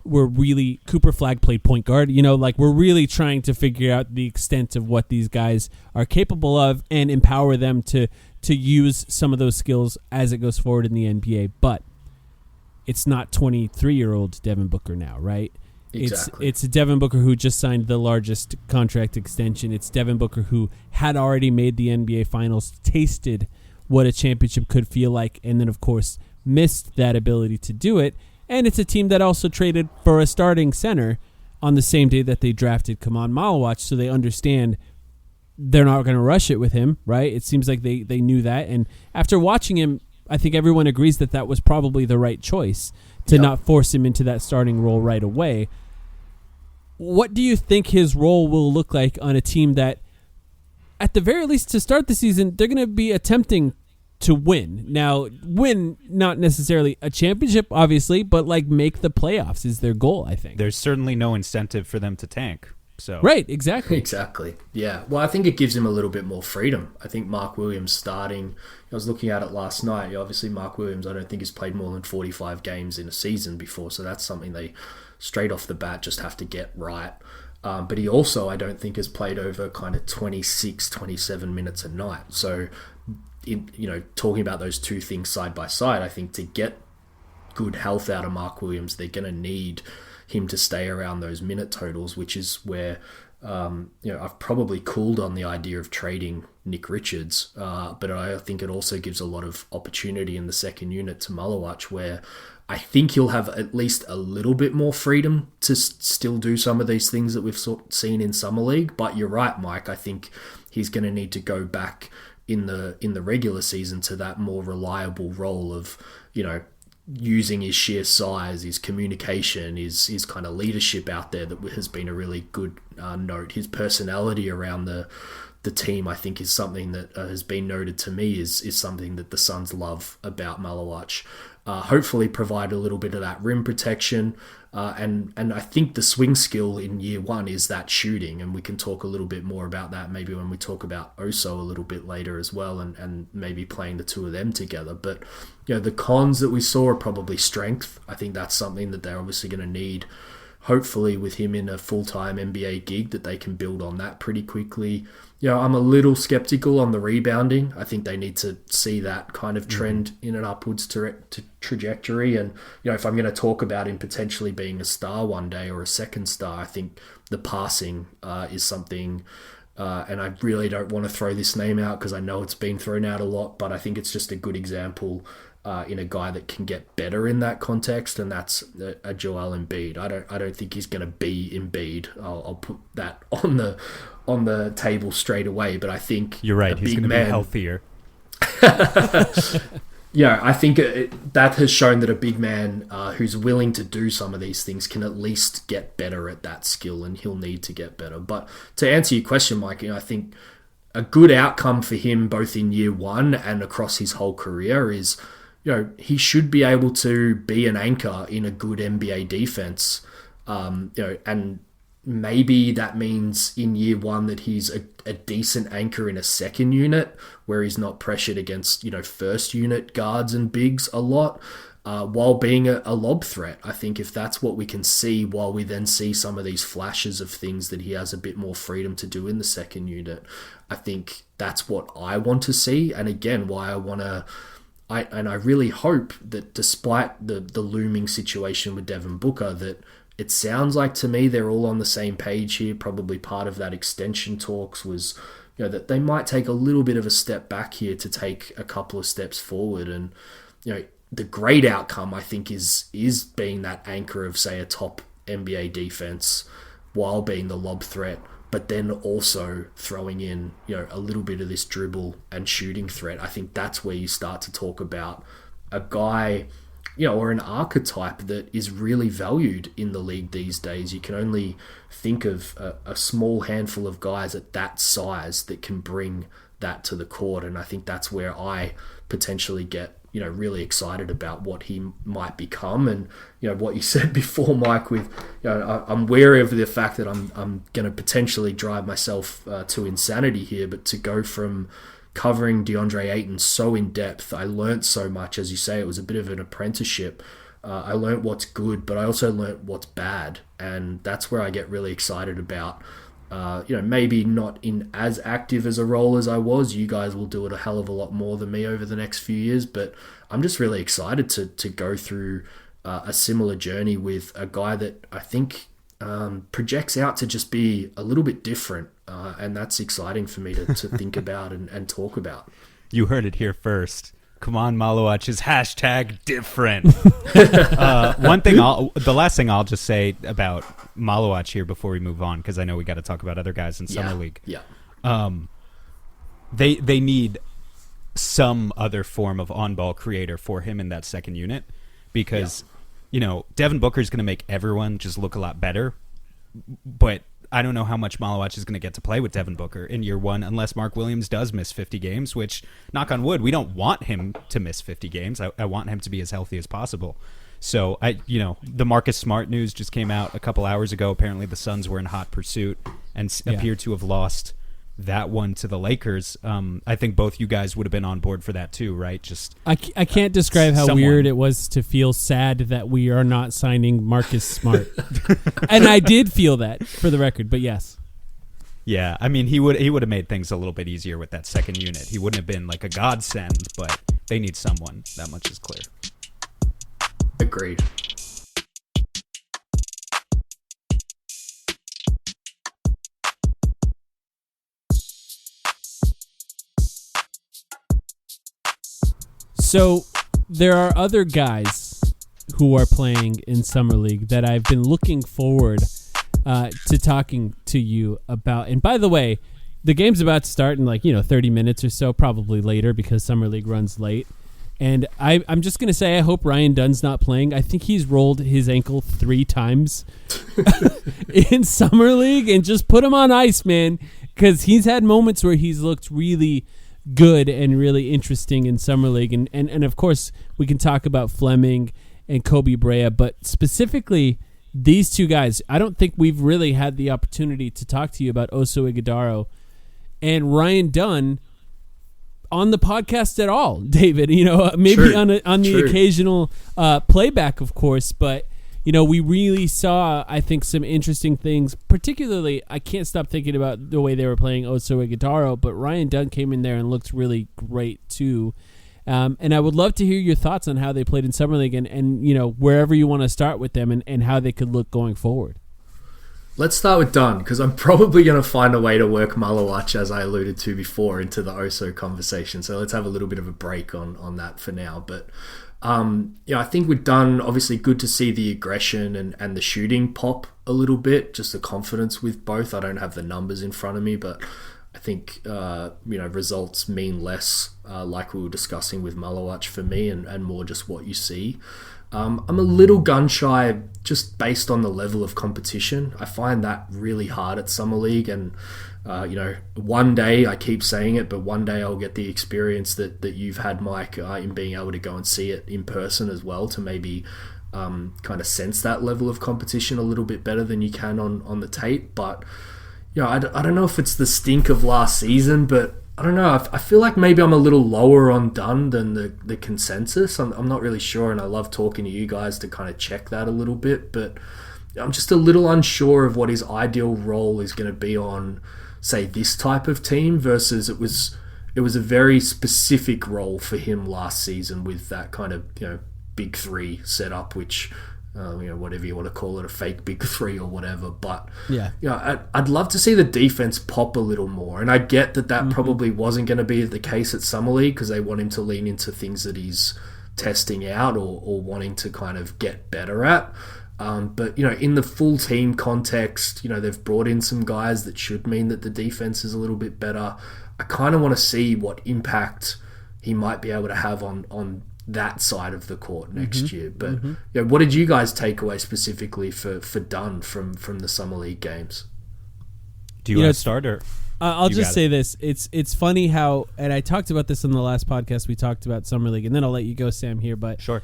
We're really, Cooper Flagg played point guard, we're really trying to figure out the extent of what these guys are capable of and empower them to use some of those skills as it goes forward in the NBA. But it's not 23-year-old Devin Booker now, right? Exactly. It's Devin Booker who just signed the largest contract extension. It's Devin Booker who had already made the NBA Finals, tasted what a championship could feel like, and then, of course, missed that ability to do it. And it's a team that also traded for a starting center on the same day that they drafted Kaman Maluach, so they understand they're not going to rush it with him, right? It seems like they knew that. And after watching him I think everyone agrees that was probably the right choice to not force him into that starting role right away. What do you think his role will look like on a team that, at the very least, to start the season, they're going to be attempting to win? Now, win not necessarily a championship, obviously, but like make the playoffs is their goal, I think. There's certainly no incentive for them to tank. So right, exactly. Exactly. Yeah. Well, I think it gives him a little bit more freedom. I think Mark Williams starting, I was looking at it last night. Obviously, Mark Williams, I don't think has played more than 45 games in a season before. So that's something they straight off the bat just have to get right. But he also, I don't think, has played over kind of 26, 27 minutes a night. So, talking about those two things side by side, I think to get good health out of Mark Williams, they're going to need him to stay around those minute totals, which is where I've probably cooled on the idea of trading Nick Richards, but I think it also gives a lot of opportunity in the second unit to Maluach, where I think he'll have at least a little bit more freedom to still do some of these things that we've seen in Summer League. But you're right, Mike, I think he's going to need to go back in the regular season to that more reliable role of, using his sheer size, his communication, his kind of leadership out there that has been a really good note. His personality around the team, I think, is something that has been noted to me is something that the Suns love about Maluach. Hopefully provide a little bit of that rim protection. And I think the swing skill in year one is that shooting, and we can talk a little bit more about that maybe when we talk about Oso a little bit later as well, and maybe playing the two of them together. But the cons that we saw are probably strength. I think that's something that they're obviously going to need, hopefully with him in a full-time NBA gig, that they can build on that pretty quickly. I'm a little skeptical on the rebounding. I think they need to see that kind of trend in an upwards trajectory. And, if I'm going to talk about him potentially being a star one day or a second star, I think the passing is something, and I really don't want to throw this name out because I know it's been thrown out a lot, but I think it's just a good example in a guy that can get better in that context, and that's a Joel Embiid. I don't think he's going to be Embiid. I'll put that on the table straight away. But I think you're right. He's going to be healthier. I think that has shown that a big man who's willing to do some of these things can at least get better at that skill, and he'll need to get better. But to answer your question, Mike, I think a good outcome for him both in year one and across his whole career is, he should be able to be an anchor in a good NBA defense, and maybe that means in year one that he's a decent anchor in a second unit where he's not pressured against, first unit guards and bigs a lot, while being a lob threat. I think if that's what we can see, while we then see some of these flashes of things that he has a bit more freedom to do in the second unit, I think that's what I want to see. And again, why I want to... I really hope that despite the looming situation with Devin Booker, that it sounds like to me they're all on the same page here. Probably part of that extension talks was, that they might take a little bit of a step back here to take a couple of steps forward. And, the great outcome, I think, is being that anchor of, say, a top NBA defense while being the lob threat, but then also throwing in, a little bit of this dribble and shooting threat. I think that's where you start to talk about a guy, or an archetype that is really valued in the league these days. You can only think of a small handful of guys at that size that can bring that to the court. And I think that's where I potentially get, really excited about what he might become. And, what you said before, Mike, with, I'm wary of the fact that I'm going to potentially drive myself to insanity here, but to go from covering DeAndre Ayton so in depth, I learnt so much. As you say, it was a bit of an apprenticeship. I learnt what's good, but I also learnt what's bad. And that's where I get really excited about, maybe not in as active as a role as I was. You guys will do it a hell of a lot more than me over the next few years, but I'm just really excited to go through a similar journey with a guy that I think projects out to just be a little bit different, and that's exciting for me to think about and talk about. You heard it here first. Come on, Maluach is #different. The last thing I'll just say about Maluach here before we move on, because I know we got to talk about other guys in Summer League. Yeah. They need some other form of on-ball creator for him in that second unit, because Devin Booker is going to make everyone just look a lot better, but I don't know how much Maluach is going to get to play with Devin Booker in year one unless Mark Williams does miss 50 games, which, knock on wood, we don't want him to miss 50 games. I want him to be as healthy as possible. So, the Marcus Smart news just came out a couple hours ago. Apparently the Suns were in hot pursuit and appear to have lost that one to the Lakers. I think both you guys would have been on board for that too, right? Just I can't describe how weird it was to feel sad that we are not signing Marcus Smart. And I did feel that, for the record, but yes. Yeah, I mean, he would have made things a little bit easier with that second unit. He wouldn't have been like a godsend, but they need someone. That much is clear. Agreed. So there are other guys who are playing in Summer League that I've been looking forward to talking to you about. And by the way, the game's about to start in 30 minutes or so, probably later because Summer League runs late. And I'm just going to say I hope Ryan Dunn's not playing. I think he's rolled his ankle 3 times in Summer League, and just put him on ice, man, because he's had moments where he's looked really good and really interesting in Summer League. And of course, we can talk about Fleming and Kobe Brea, but specifically these two guys, I don't think we've really had the opportunity to talk to you about Oso Ighodaro and Ryan Dunn on the podcast at all, David. Maybe True. on the True. occasional playback, of course, but we really saw, I think, some interesting things. Particularly, I can't stop thinking about the way they were playing Oso Ighodaro, but Ryan Dunn came in there and looked really great too. And I would love to hear your thoughts on how they played in Summer League and wherever you want to start with them and how they could look going forward. Let's start with Dunn, because I'm probably going to find a way to work Maluach, as I alluded to before, into the Oso conversation. So let's have a little bit of a break on that for now. But I think with Dunn, obviously good to see the aggression and the shooting pop a little bit, just the confidence with both. I don't have the numbers in front of me, but I think results mean less, like we were discussing with Maluach for me, and more just what you see. I'm a little gun shy just based on the level of competition. I find that really hard at Summer League, and one day, I keep saying it, but one day I'll get the experience that you've had, Mike, in being able to go and see it in person as well, to maybe kind of sense that level of competition a little bit better than you can on the tape. But I don't know if it's the stink of last season, but I don't know. I feel like maybe I'm a little lower on Dunn than the consensus. I'm not really sure, and I love talking to you guys to kind of check that a little bit, but I'm just a little unsure of what his ideal role is going to be on, say, this type of team versus it was a very specific role for him last season with that kind of big three setup, which whatever you want to call it, a fake big three or whatever. But I'd love to see the defense pop a little more, and I get that probably wasn't going to be the case at Summer League because they want him to lean into things that he's testing out or wanting to kind of get better at. But in the full team context, they've brought in some guys that should mean that the defense is a little bit better. I kind of want to see what impact he might be able to have on that side of the court next year. But what did you guys take away specifically for Dunn from the Summer League games? Do you want to start, or I'll just say this? It's funny how, and I talked about this in the last podcast. We talked about Summer League, and then I'll let you go, Sam, here. But sure.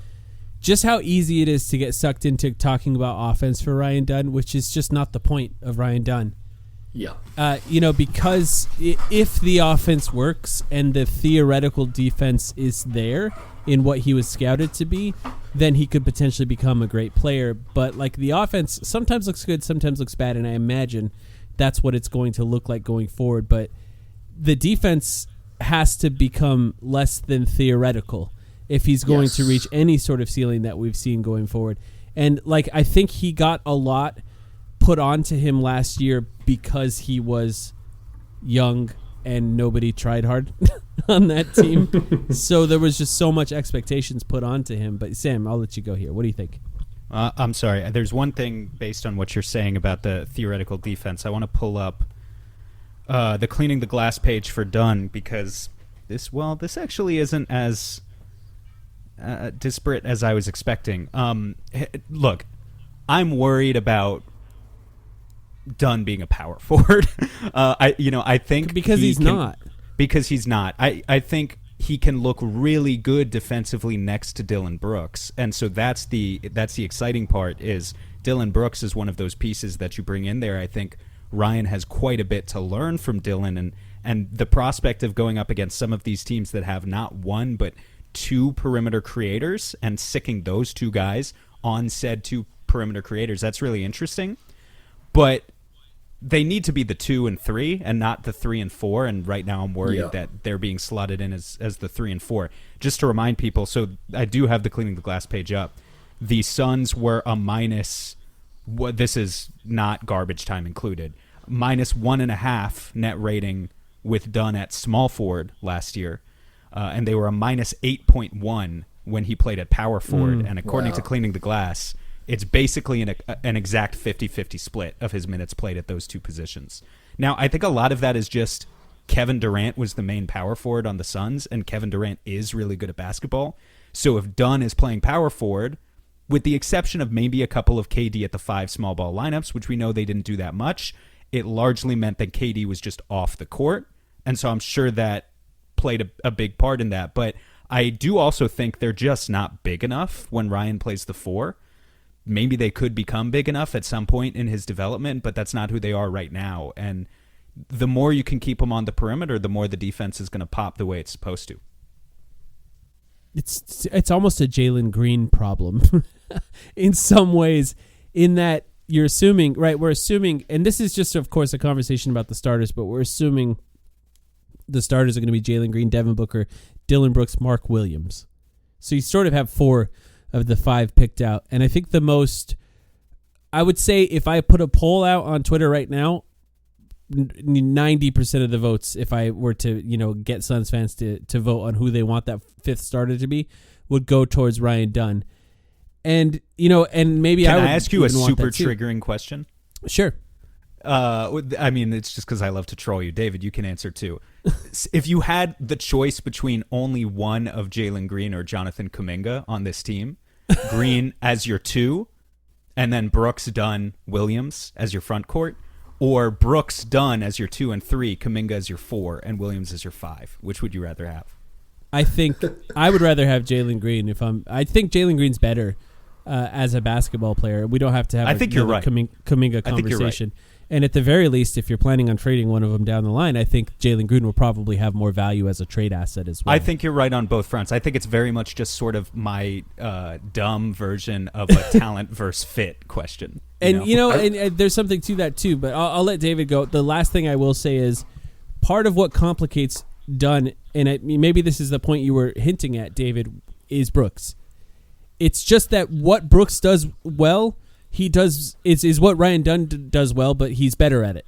Just how easy it is to get sucked into talking about offense for Ryan Dunn, which is just not the point of Ryan Dunn. Yeah. Because if the offense works and the theoretical defense is there in what he was scouted to be, then he could potentially become a great player. But the offense sometimes looks good, sometimes looks bad, and I imagine that's what it's going to look like going forward. But the defense has to become less than theoretical if he's going to reach any sort of ceiling that we've seen going forward. And I think he got a lot put onto him last year because he was young and nobody tried hard on that team. So there was just so much expectations put onto him. But Sam, I'll let you go here. What do you think? I'm sorry. There's one thing based on what you're saying about the theoretical defense. I want to pull up the cleaning the glass page for Dunn because this actually isn't as disparate as I was expecting. Look, I'm worried about Dunn being a power forward. I think because he's not. Because he's not. I think he can look really good defensively next to Dylan Brooks, and so that's the exciting part. Is Dylan Brooks is one of those pieces that you bring in there. I think Ryan has quite a bit to learn from Dylan, and the prospect of going up against some of these teams that have not one but two perimeter creators and sicking those two guys on said two perimeter creators, that's really interesting. But they need to be the 2 and 3 and not the 3 and 4. And right now I'm worried that they're being slotted in as the 3 and 4. Just to remind people, so I do have the Cleaning the Glass page up. The Suns were a minus, this is not garbage time included, -1.5 net rating with Dunn at small forward last year. And they were a -8.1 when he played at power forward. And according to Cleaning the Glass, it's basically an exact 50-50 split of his minutes played at those two positions. Now, I think a lot of that is just Kevin Durant was the main power forward on the Suns, and Kevin Durant is really good at basketball. So if Dunn is playing power forward, with the exception of maybe a couple of KD at the 5 small ball lineups, which we know they didn't do that much, it largely meant that KD was just off the court. And so I'm sure that played a big part in that. But I do also think they're just not big enough when Ryan plays the 4. Maybe they could become big enough at some point in his development, but that's not who they are right now. And the more you can keep them on the perimeter, the more the defense is going to pop the way it's supposed to. It's almost a Jalen Green problem in some ways, in that you're assuming, right? We're assuming, and this is just, of course, a conversation about the starters, but we're assuming the starters are going to be Jalen Green, Devin Booker, Dylan Brooks, Mark Williams. So you sort of have 4 of the 5 picked out. And I think the most, I would say if I put a poll out on Twitter right now, 90% of the votes, if I were to, get Suns fans to vote on who they want that 5th starter to be, would go towards Ryan Dunn. And, and maybe Can I would ask you a super triggering triggering question? Sure. I mean, it's just because I love to troll you. David, you can answer too. If you had the choice between only one of Jalen Green or Jonathan Kuminga on this team, Green as your 2, and then Brooks, Dunn, Williams as your front court, or Brooks, Dunn as your 2 and 3, Kuminga as your 4, and Williams as your 5, which would you rather have? I think I would rather have Jalen Green. I think Jalen Green's better as a basketball player. We don't have to have Kuminga conversation. Right. And at the very least, if you're planning on trading one of them down the line, I think Jalen Green will probably have more value as a trade asset as well. I think you're right on both fronts. I think it's very much just sort of my dumb version of a talent versus fit question. And there's something to that too. But I'll let David go. The last thing I will say is part of what complicates Dunn, and maybe this is the point you were hinting at, David, is Brooks. It's just that what Brooks does well, he does is what Ryan Dunn does well, but he's better at it.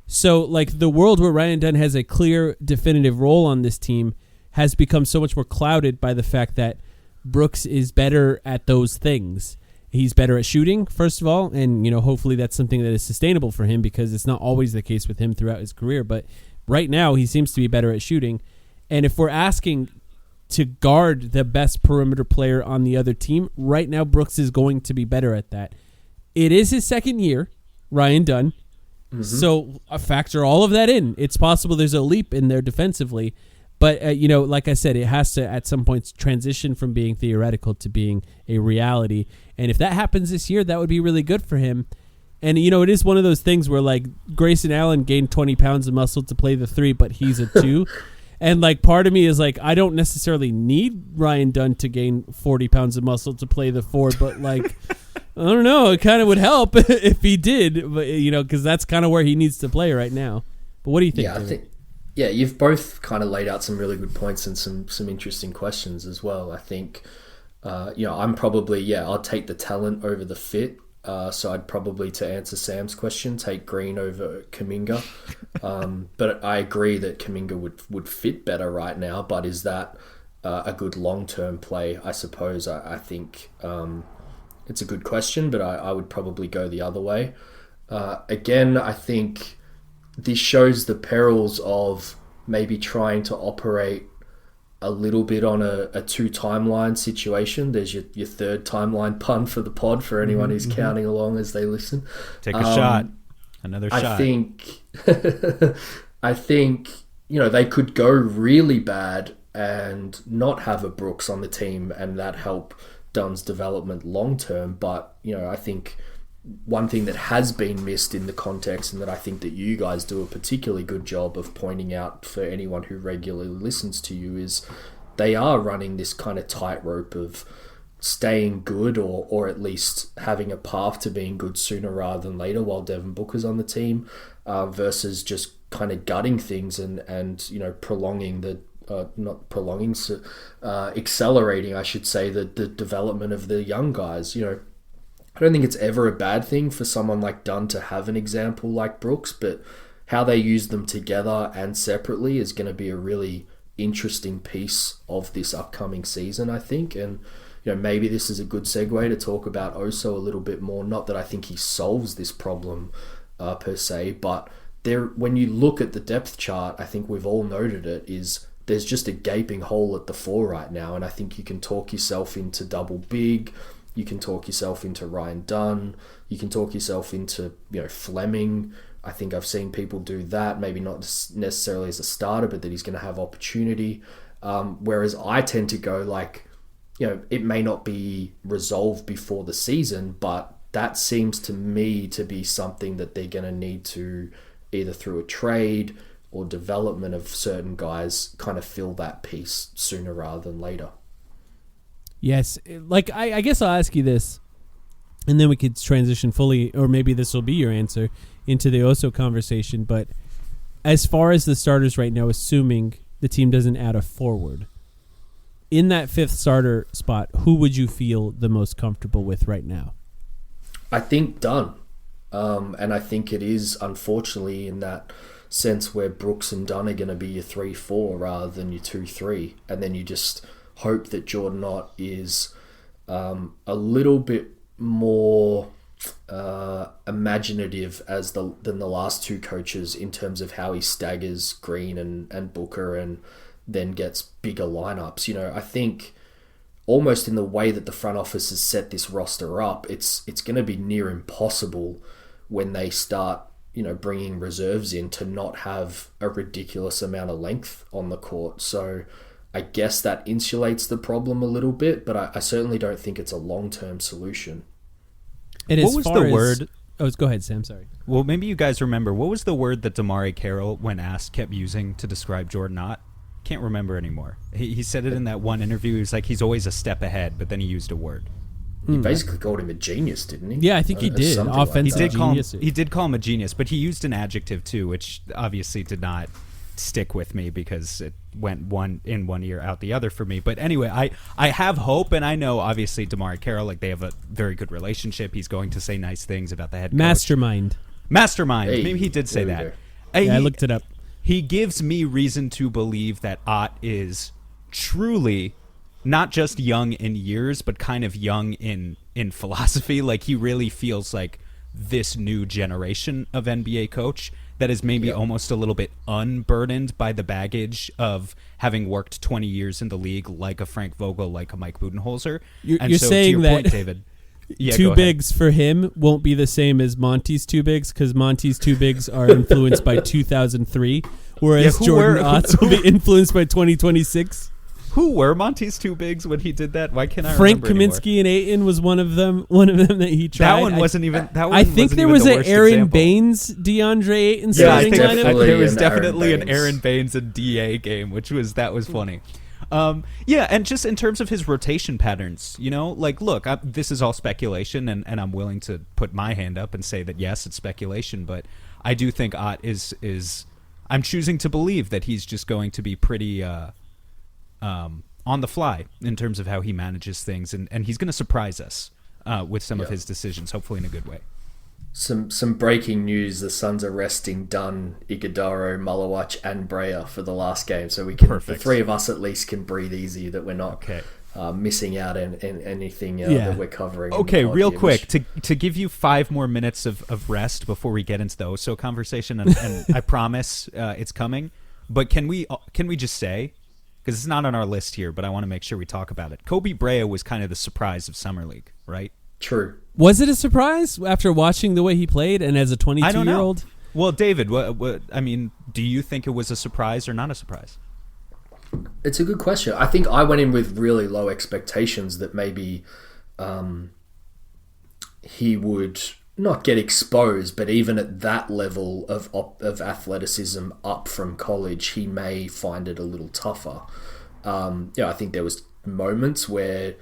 So, like, the world where Ryan Dunn has a clear, definitive role on this team has become so much more clouded by the fact that Brooks is better at those things. He's better at shooting, first of all, and hopefully that's something that is sustainable for him, because it's not always the case with him throughout his career. But right now, he seems to be better at shooting. And if we're asking to guard the best perimeter player on the other team, right now Brooks is going to be better at that. It is his second year, Ryan Dunn. Mm-hmm. So factor all of that in. It's possible there's a leap in there defensively, but like I said, it has to at some point transition from being theoretical to being a reality. And if that happens this year, that would be really good for him. And it is one of those things where, like, Grayson Allen gained 20 pounds of muscle to play the 3, but he's a 2. And, like, part of me is like, I don't necessarily need Ryan Dunn to gain 40 pounds of muscle to play the 4, but, like, I don't know. It kind of would help if he did, but because that's kind of where he needs to play right now. But what do you think? Yeah, you've both kind of laid out some really good points and some interesting questions as well. I think, I'm probably, I'll take the talent over the fit. So I'd probably, to answer Sam's question, take Green over Kuminga. But I agree that Kuminga would fit better right now. But is that a good long-term play? I suppose. I think it's a good question, but I would probably go the other way. Again, I think this shows the perils of maybe trying to operate a little bit on a two timeline situation. There's your third timeline pun for the pod for anyone who's counting along as they listen. Take a shot. Another shot. I think, they could go really bad and not have a Brooks on the team and that help Dunn's development long term. But, I think one thing that has been missed in the context, and that I think that you guys do a particularly good job of pointing out for anyone who regularly listens to you, is they are running this kind of tightrope of staying good or at least having a path to being good sooner rather than later while Devin Booker's on the team, versus just kind of gutting things and prolonging the accelerating, I should say, the development of the young guys. I don't think it's ever a bad thing for someone like Dunn to have an example like Brooks, but how they use them together and separately is going to be a really interesting piece of this upcoming season, I think. And maybe this is a good segue to talk about Oso a little bit more. Not that I think he solves this problem per se, but when you look at the depth chart, I think we've all noted it, is there's just a gaping hole at the 4 right now, and I think you can talk yourself into double big. You can talk yourself into Ryan Dunn. You can talk yourself into Fleming. I think I've seen people do that, maybe not necessarily as a starter, but that he's going to have opportunity. Whereas I tend to go it may not be resolved before the season, but that seems to me to be something that they're going to need to, either through a trade or development of certain guys, kind of fill that piece sooner rather than later. Yes, I guess I'll ask you this, and then we could transition fully, or maybe this will be your answer, into the Oso conversation. But as far as the starters right now, assuming the team doesn't add a forward, in that 5th starter spot, who would you feel the most comfortable with right now? I think Dunn. And I think it is, unfortunately, in that sense where Brooks and Dunn are going to be your 3-4 rather than your 2-3. And then you just hope that Jordan Ott is a little bit more imaginative than the last two coaches in terms of how he staggers Green and Booker and then gets bigger lineups. I think almost in the way that the front office has set this roster up, it's going to be near impossible when they start bringing reserves in to not have a ridiculous amount of length on the court. So I guess that insulates the problem a little bit, but I certainly don't think it's a long-term solution. And what was the word? Oh, go ahead, Sam. Sorry. Well, maybe you guys remember. What was the word that Damari Carroll, when asked, kept using to describe Jordan Ott? Can't remember anymore. He said it in that one interview. He was like, he's always a step ahead, but then he used a word. He basically called him a genius, didn't he? Yeah, I think he did. Offensive genius. He did call him a genius, but he used an adjective too, which obviously did not stick with me because it went one in one ear out the other for me. But anyway, I have hope, and I know obviously Damari Carroll, they have a very good relationship. He's going to say nice things about the head coach. Mastermind. Hey, maybe he did say that. I looked it up. He gives me reason to believe that Ott is truly not just young in years, but kind of young in philosophy. He really feels like this new generation of NBA coach that is maybe almost a little bit unburdened by the baggage of having worked 20 years in the league, like a Frank Vogel, like a Mike Budenholzer. You're saying to your point, David, two bigs for him won't be the same as Monty's two bigs, because Monty's two bigs are influenced by 2003, whereas Jordan Ott's will be influenced by 2026. Who were Monty's two bigs when he did that? Why can't I Frank remember Kaminsky and Ayton was one of them that he tried. That one wasn't even. That one I think there was an Aaron Baines, DeAndre Ayton starting lineup. There was definitely an Aaron Baines and DA game, which was funny. And just in terms of his rotation patterns, look, this is all speculation, and I'm willing to put my hand up and say that yes, it's speculation, but I do think Ott is I'm choosing to believe that he's just going to be pretty on the fly in terms of how he manages things, and he's going to surprise us with some of his decisions, hopefully in a good way. Some breaking news: the Suns are resting Dunn, Iguodaro, Maluach, and Brea for the last game, so we can the three of us at least can breathe easy that we're not missing out on anything that we're covering. Okay, real quick to give you 5 more minutes of rest before we get into the Oso conversation, and I promise it's coming. But can we just say, because it's not on our list here, but I want to make sure we talk about it. Kobe Brea was kind of the surprise of Summer League, right? True. Was it a surprise after watching the way he played and as a 22-year-old? Well, David, I mean, do you think it was a surprise or not a surprise? It's a good question. I think I went in with really low expectations that maybe he would not get exposed, but even at that level of athleticism up from college, he may find it a little tougher. I think there was moments where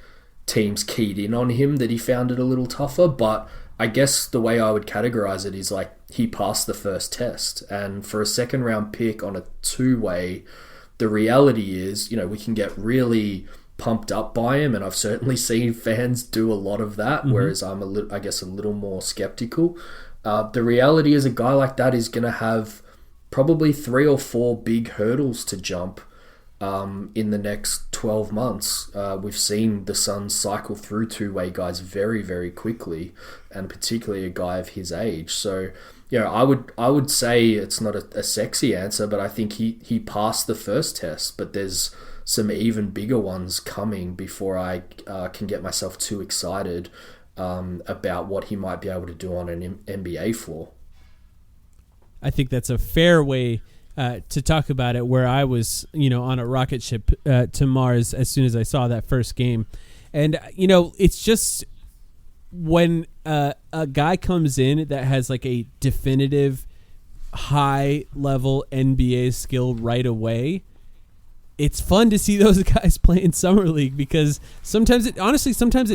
teams keyed in on him that he found it a little tougher, but I guess the way I would categorize it is like he passed the first test, and for a second round pick on a two-way, the reality is, we can get really pumped up by him, and I've certainly seen fans do a lot of that, whereas I'm a little more skeptical. The reality is a guy like that is going to have probably 3 or 4 big hurdles to jump in the next 12 months. We've seen the Suns cycle through two-way guys very, very quickly, and particularly a guy of his age. So, I would say it's not a sexy answer, but I think he passed the first test, but there's some even bigger ones coming before I can get myself too excited about what he might be able to do on an NBA floor. I think that's a fair way to talk about it, where I was, on a rocket ship to Mars as soon as I saw that first game. And, it's just when a guy comes in that has like a definitive high-level NBA skill right away, it's fun to see those guys play in Summer League, because sometimes it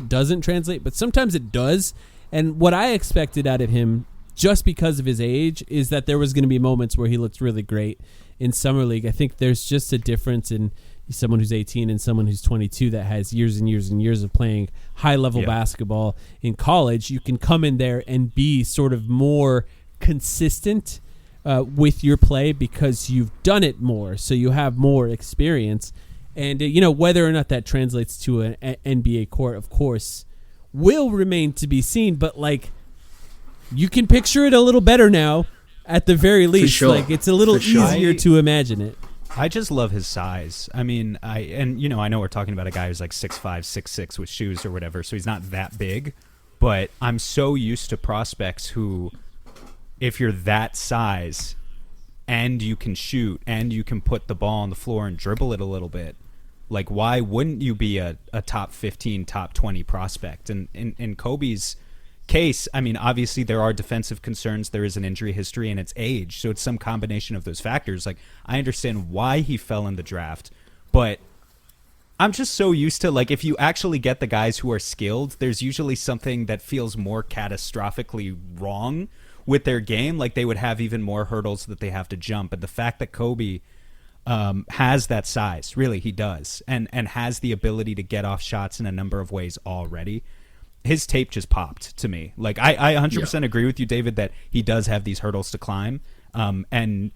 doesn't translate, but sometimes it does. And what I expected out of him, just because of his age, is that there was going to be moments where he looked really great in Summer League. I think there's just a difference in someone who's 18 and someone who's 22 that has years and years and years of playing high-level basketball in college. You can come in there and be sort of more consistent with your play because you've done it more, so you have more experience. And, whether or not that translates to an NBA court, of course, will remain to be seen. But, you can picture it a little better now, at the very least. Sure. It's a little easier to imagine it. I just love his size. I mean, I know we're talking about a guy who's like 6'5", 6'6" with shoes or whatever, so he's not that big. But I'm so used to prospects who, if you're that size and you can shoot and you can put the ball on the floor and dribble it a little bit, like, why wouldn't you be a top 15, top 20 prospect? And in Kobe's case, I mean, obviously there are defensive concerns, there is an injury history, and it's age, so it's some combination of those factors. Like, I understand why he fell in the draft, but I'm just so used to, if you actually get the guys who are skilled, there's usually something that feels more catastrophically wrong with their game. Like, they would have even more hurdles that they have to jump. And the fact that Kobe has that size, really, he does, and has the ability to get off shots in a number of ways already, his tape just popped to me. Like, I 100% agree with you, David, that he does have these hurdles to climb. And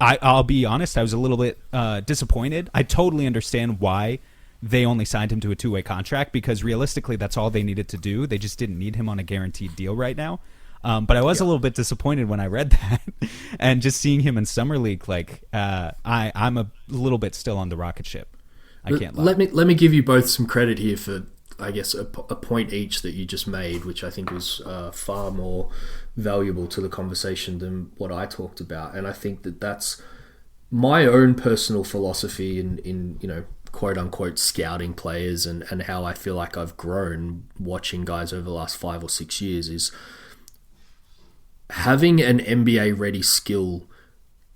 I'll be honest, I was a little bit disappointed. I totally understand why they only signed him to a two-way contract, because realistically that's all they needed to do. They just didn't need him on a guaranteed deal right now. But I was a little bit disappointed when I read that. And just seeing him in Summer League, I'm a little bit still on the rocket ship. I can't lie. Let me give you both some credit here for, I guess, a point each that you just made, which I think was far more valuable to the conversation than what I talked about. And I think that that's my own personal philosophy in quote unquote scouting players, and how I feel like I've grown watching guys over the last 5 or 6 years, is having an NBA ready skill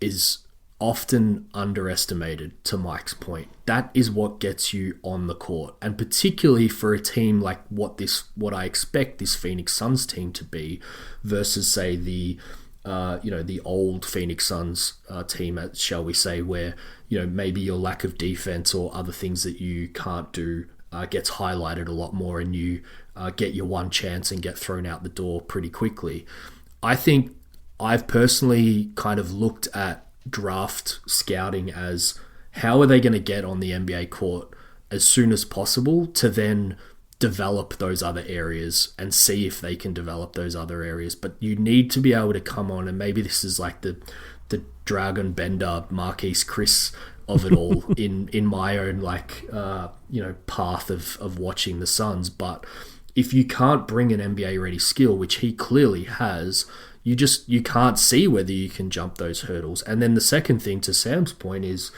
is often underestimated, to Mike's point. That is what gets you on the court. And particularly for a team like what I expect this Phoenix Suns team to be, versus say the old Phoenix Suns team, shall we say, where maybe your lack of defense or other things that you can't do gets highlighted a lot more, and you get your one chance and get thrown out the door pretty quickly. I think I've personally kind of looked at draft scouting as, how are they going to get on the NBA court as soon as possible to then develop those other areas and see if they can develop those other areas. But you need to be able to come on, and maybe this is like the Dragon Bender, Marquise Chris of it all in my own path of watching the Suns. But if you can't bring an NBA ready skill, which he clearly has, you can't see whether you can jump those hurdles. And then the second thing, to Sam's point, is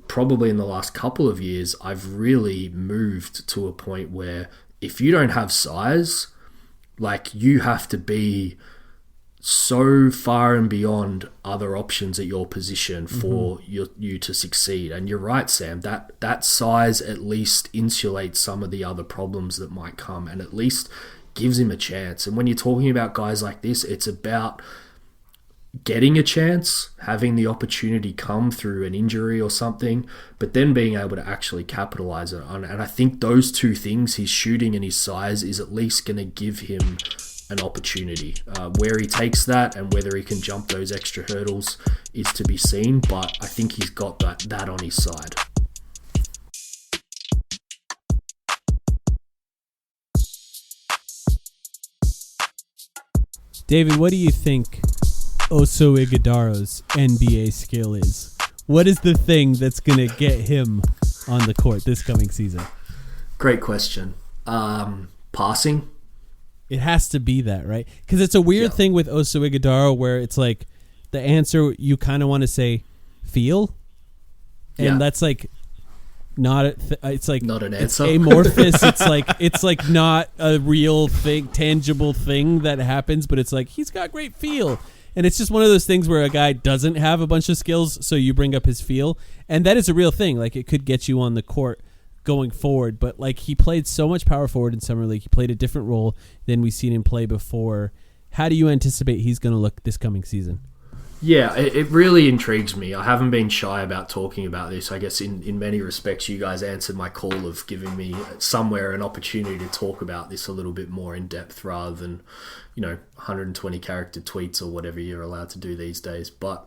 probably in the last couple of years, I've really moved to a point where if you don't have size, like, you have to be so far and beyond other options at your position for you to succeed. And you're right, Sam, that size at least insulates some of the other problems that might come, and at least gives him a chance. And when you're talking about guys like this, it's about getting a chance, having the opportunity come through an injury or something, but then being able to actually capitalize on it. And I think those two things, his shooting and his size, is at least going to give him an opportunity. Where he takes that and whether he can jump those extra hurdles is to be seen, but I think he's got that on his side. David, what do you think Oso Iguodala's NBA skill is? What is the thing that's going to get him on the court this coming season? Great question. Passing. It has to be that, right? Because it's a weird thing with Oso Iguodala where it's like the answer you kind of want to say feel, and that's like not. It's like not an answer. It's amorphous. it's like not a real thing, tangible thing that happens, but it's like he's got great feel. And it's just one of those things where a guy doesn't have a bunch of skills, so you bring up his feel, and that is a real thing. Like, it could get you on the court going forward, but like, he played so much power forward in summer league. He played a different role than we've seen him play before. How do you anticipate he's going to look this coming season? Yeah, it really intrigues me. I haven't been shy about talking about this. I guess in many respects, you guys answered my call of giving me somewhere an opportunity to talk about this a little bit more in depth rather than, 120 character tweets or whatever you're allowed to do these days. But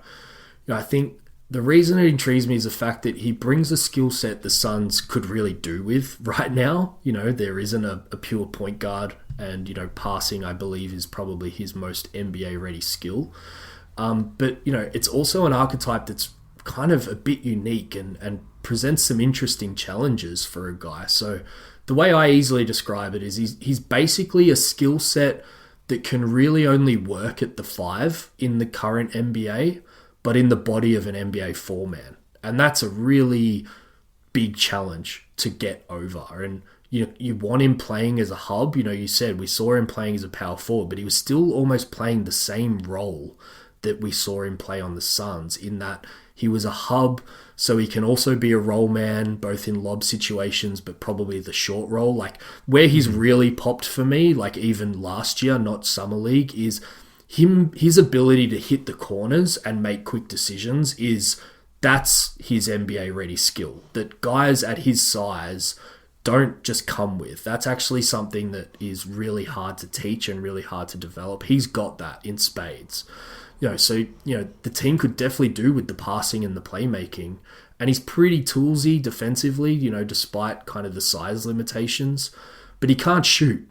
I think the reason it intrigues me is the fact that he brings a skill set the Suns could really do with right now. There isn't a pure point guard, and, passing, I believe, is probably his most NBA-ready skill. But it's also an archetype that's kind of a bit unique and presents some interesting challenges for a guy. So the way I easily describe it is he's basically a skill set that can really only work at the 5 in the current NBA, but in the body of an NBA 4-man. And that's a really big challenge to get over. And you want him playing as a hub. You said we saw him playing as a power forward, but he was still almost playing the same role that we saw him play on the Suns, in that he was a hub, so he can also be a roll man, both in lob situations, but probably the short roll. Like, where he's really popped for me, like even last year, not summer league, is his ability to hit the corners and make quick decisions. That's his NBA ready skill that guys at his size don't just come with. That's actually something that is really hard to teach and really hard to develop. He's got that in spades. The team could definitely do with the passing and the playmaking. And he's pretty toolsy defensively, despite kind of the size limitations. But he can't shoot.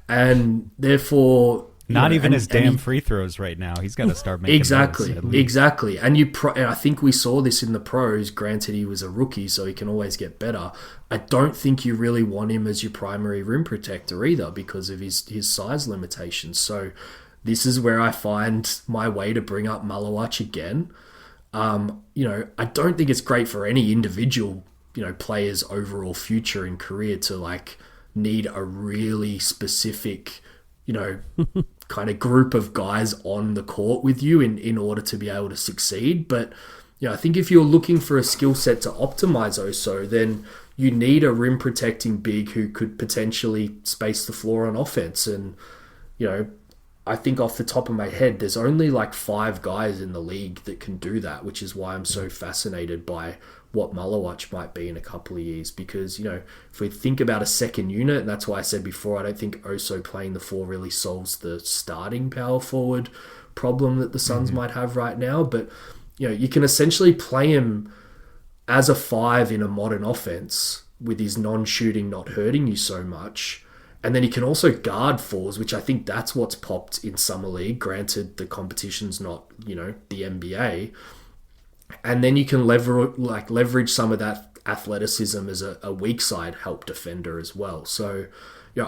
And therefore... Not even his damn free throws right now. He's got to start making those, Exactly. And I think we saw this in the pros. Granted, he was a rookie, so he can always get better. I don't think you really want him as your primary rim protector either because of his size limitations. So... this is where I find my way to bring up Maluach again. I don't think it's great for any individual, player's overall future and career to need a really specific, kind of group of guys on the court with you in order to be able to succeed. But, I think if you're looking for a skill set to optimize Oso, then you need a rim protecting big who could potentially space the floor on offense. And, I think off the top of my head, there's only 5 guys in the league that can do that, which is why I'm so fascinated by what Maluach might be in a couple of years. Because, if we think about a second unit, and that's why I said before, I don't think Oso playing the 4 really solves the starting power forward problem that the Suns might have right now. But, you can essentially play him as a 5 in a modern offense with his non-shooting not hurting you so much. And then he can also guard fours, which I think that's what's popped in Summer League. Granted, the competition's not, the NBA. And then you can leverage some of that athleticism as a weak side help defender as well. So,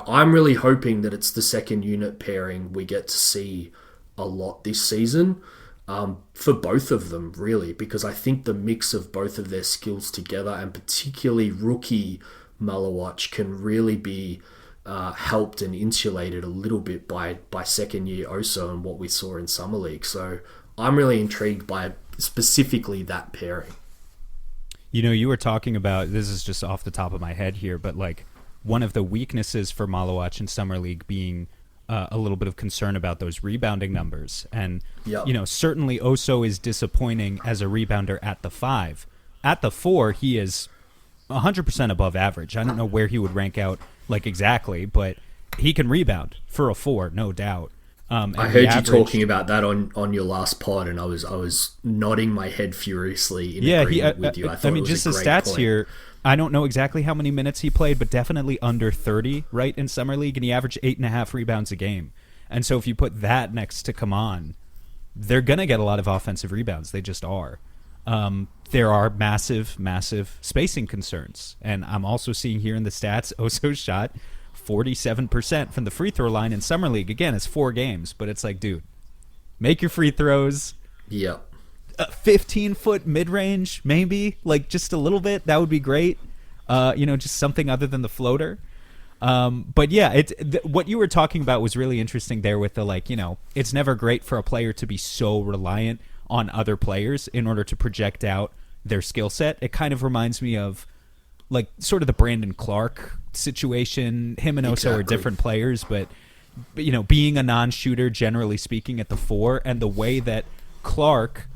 I'm really hoping that it's the second unit pairing we get to see a lot this season for both of them, really, because I think the mix of both of their skills together, and particularly rookie Maluach, can really be helped and insulated a little bit by second year Oso and what we saw in Summer League. So I'm really intrigued by specifically that pairing. You were talking about, this is just off the top of my head here, but like one of the weaknesses for Maluach in Summer League being a little bit of concern about those rebounding numbers. And, certainly Oso is disappointing as a rebounder at the 5. At the 4, he is 100% above average. I don't know where he would rank out exactly, but he can rebound for a 4, no doubt. I heard you talking about that on your last pod, and I was nodding my head furiously in agreement with you. I thought it was just a the great stats point. here. I don't know exactly how many minutes he played, but definitely under 30, right, in Summer League, and he averaged 8.5 rebounds a game. And so if you put that next to Kaman, they're going to get a lot of offensive rebounds. They just are. There are massive, massive spacing concerns. And I'm also seeing here in the stats, Oso shot 47% from the free throw line in Summer League. Again, it's 4 games, but it's like, dude, make your free throws. Yeah. 15-foot mid-range, maybe, just a little bit. That would be great. Just something other than the floater. But yeah, what you were talking about was really interesting there with the, it's never great for a player to be so reliant on other players in order to project out their skill set. It kind of reminds me of sort of the Brandon Clark situation. Him and Oso are different players, but being a non-shooter, generally speaking, at the 4, and the way that Clark,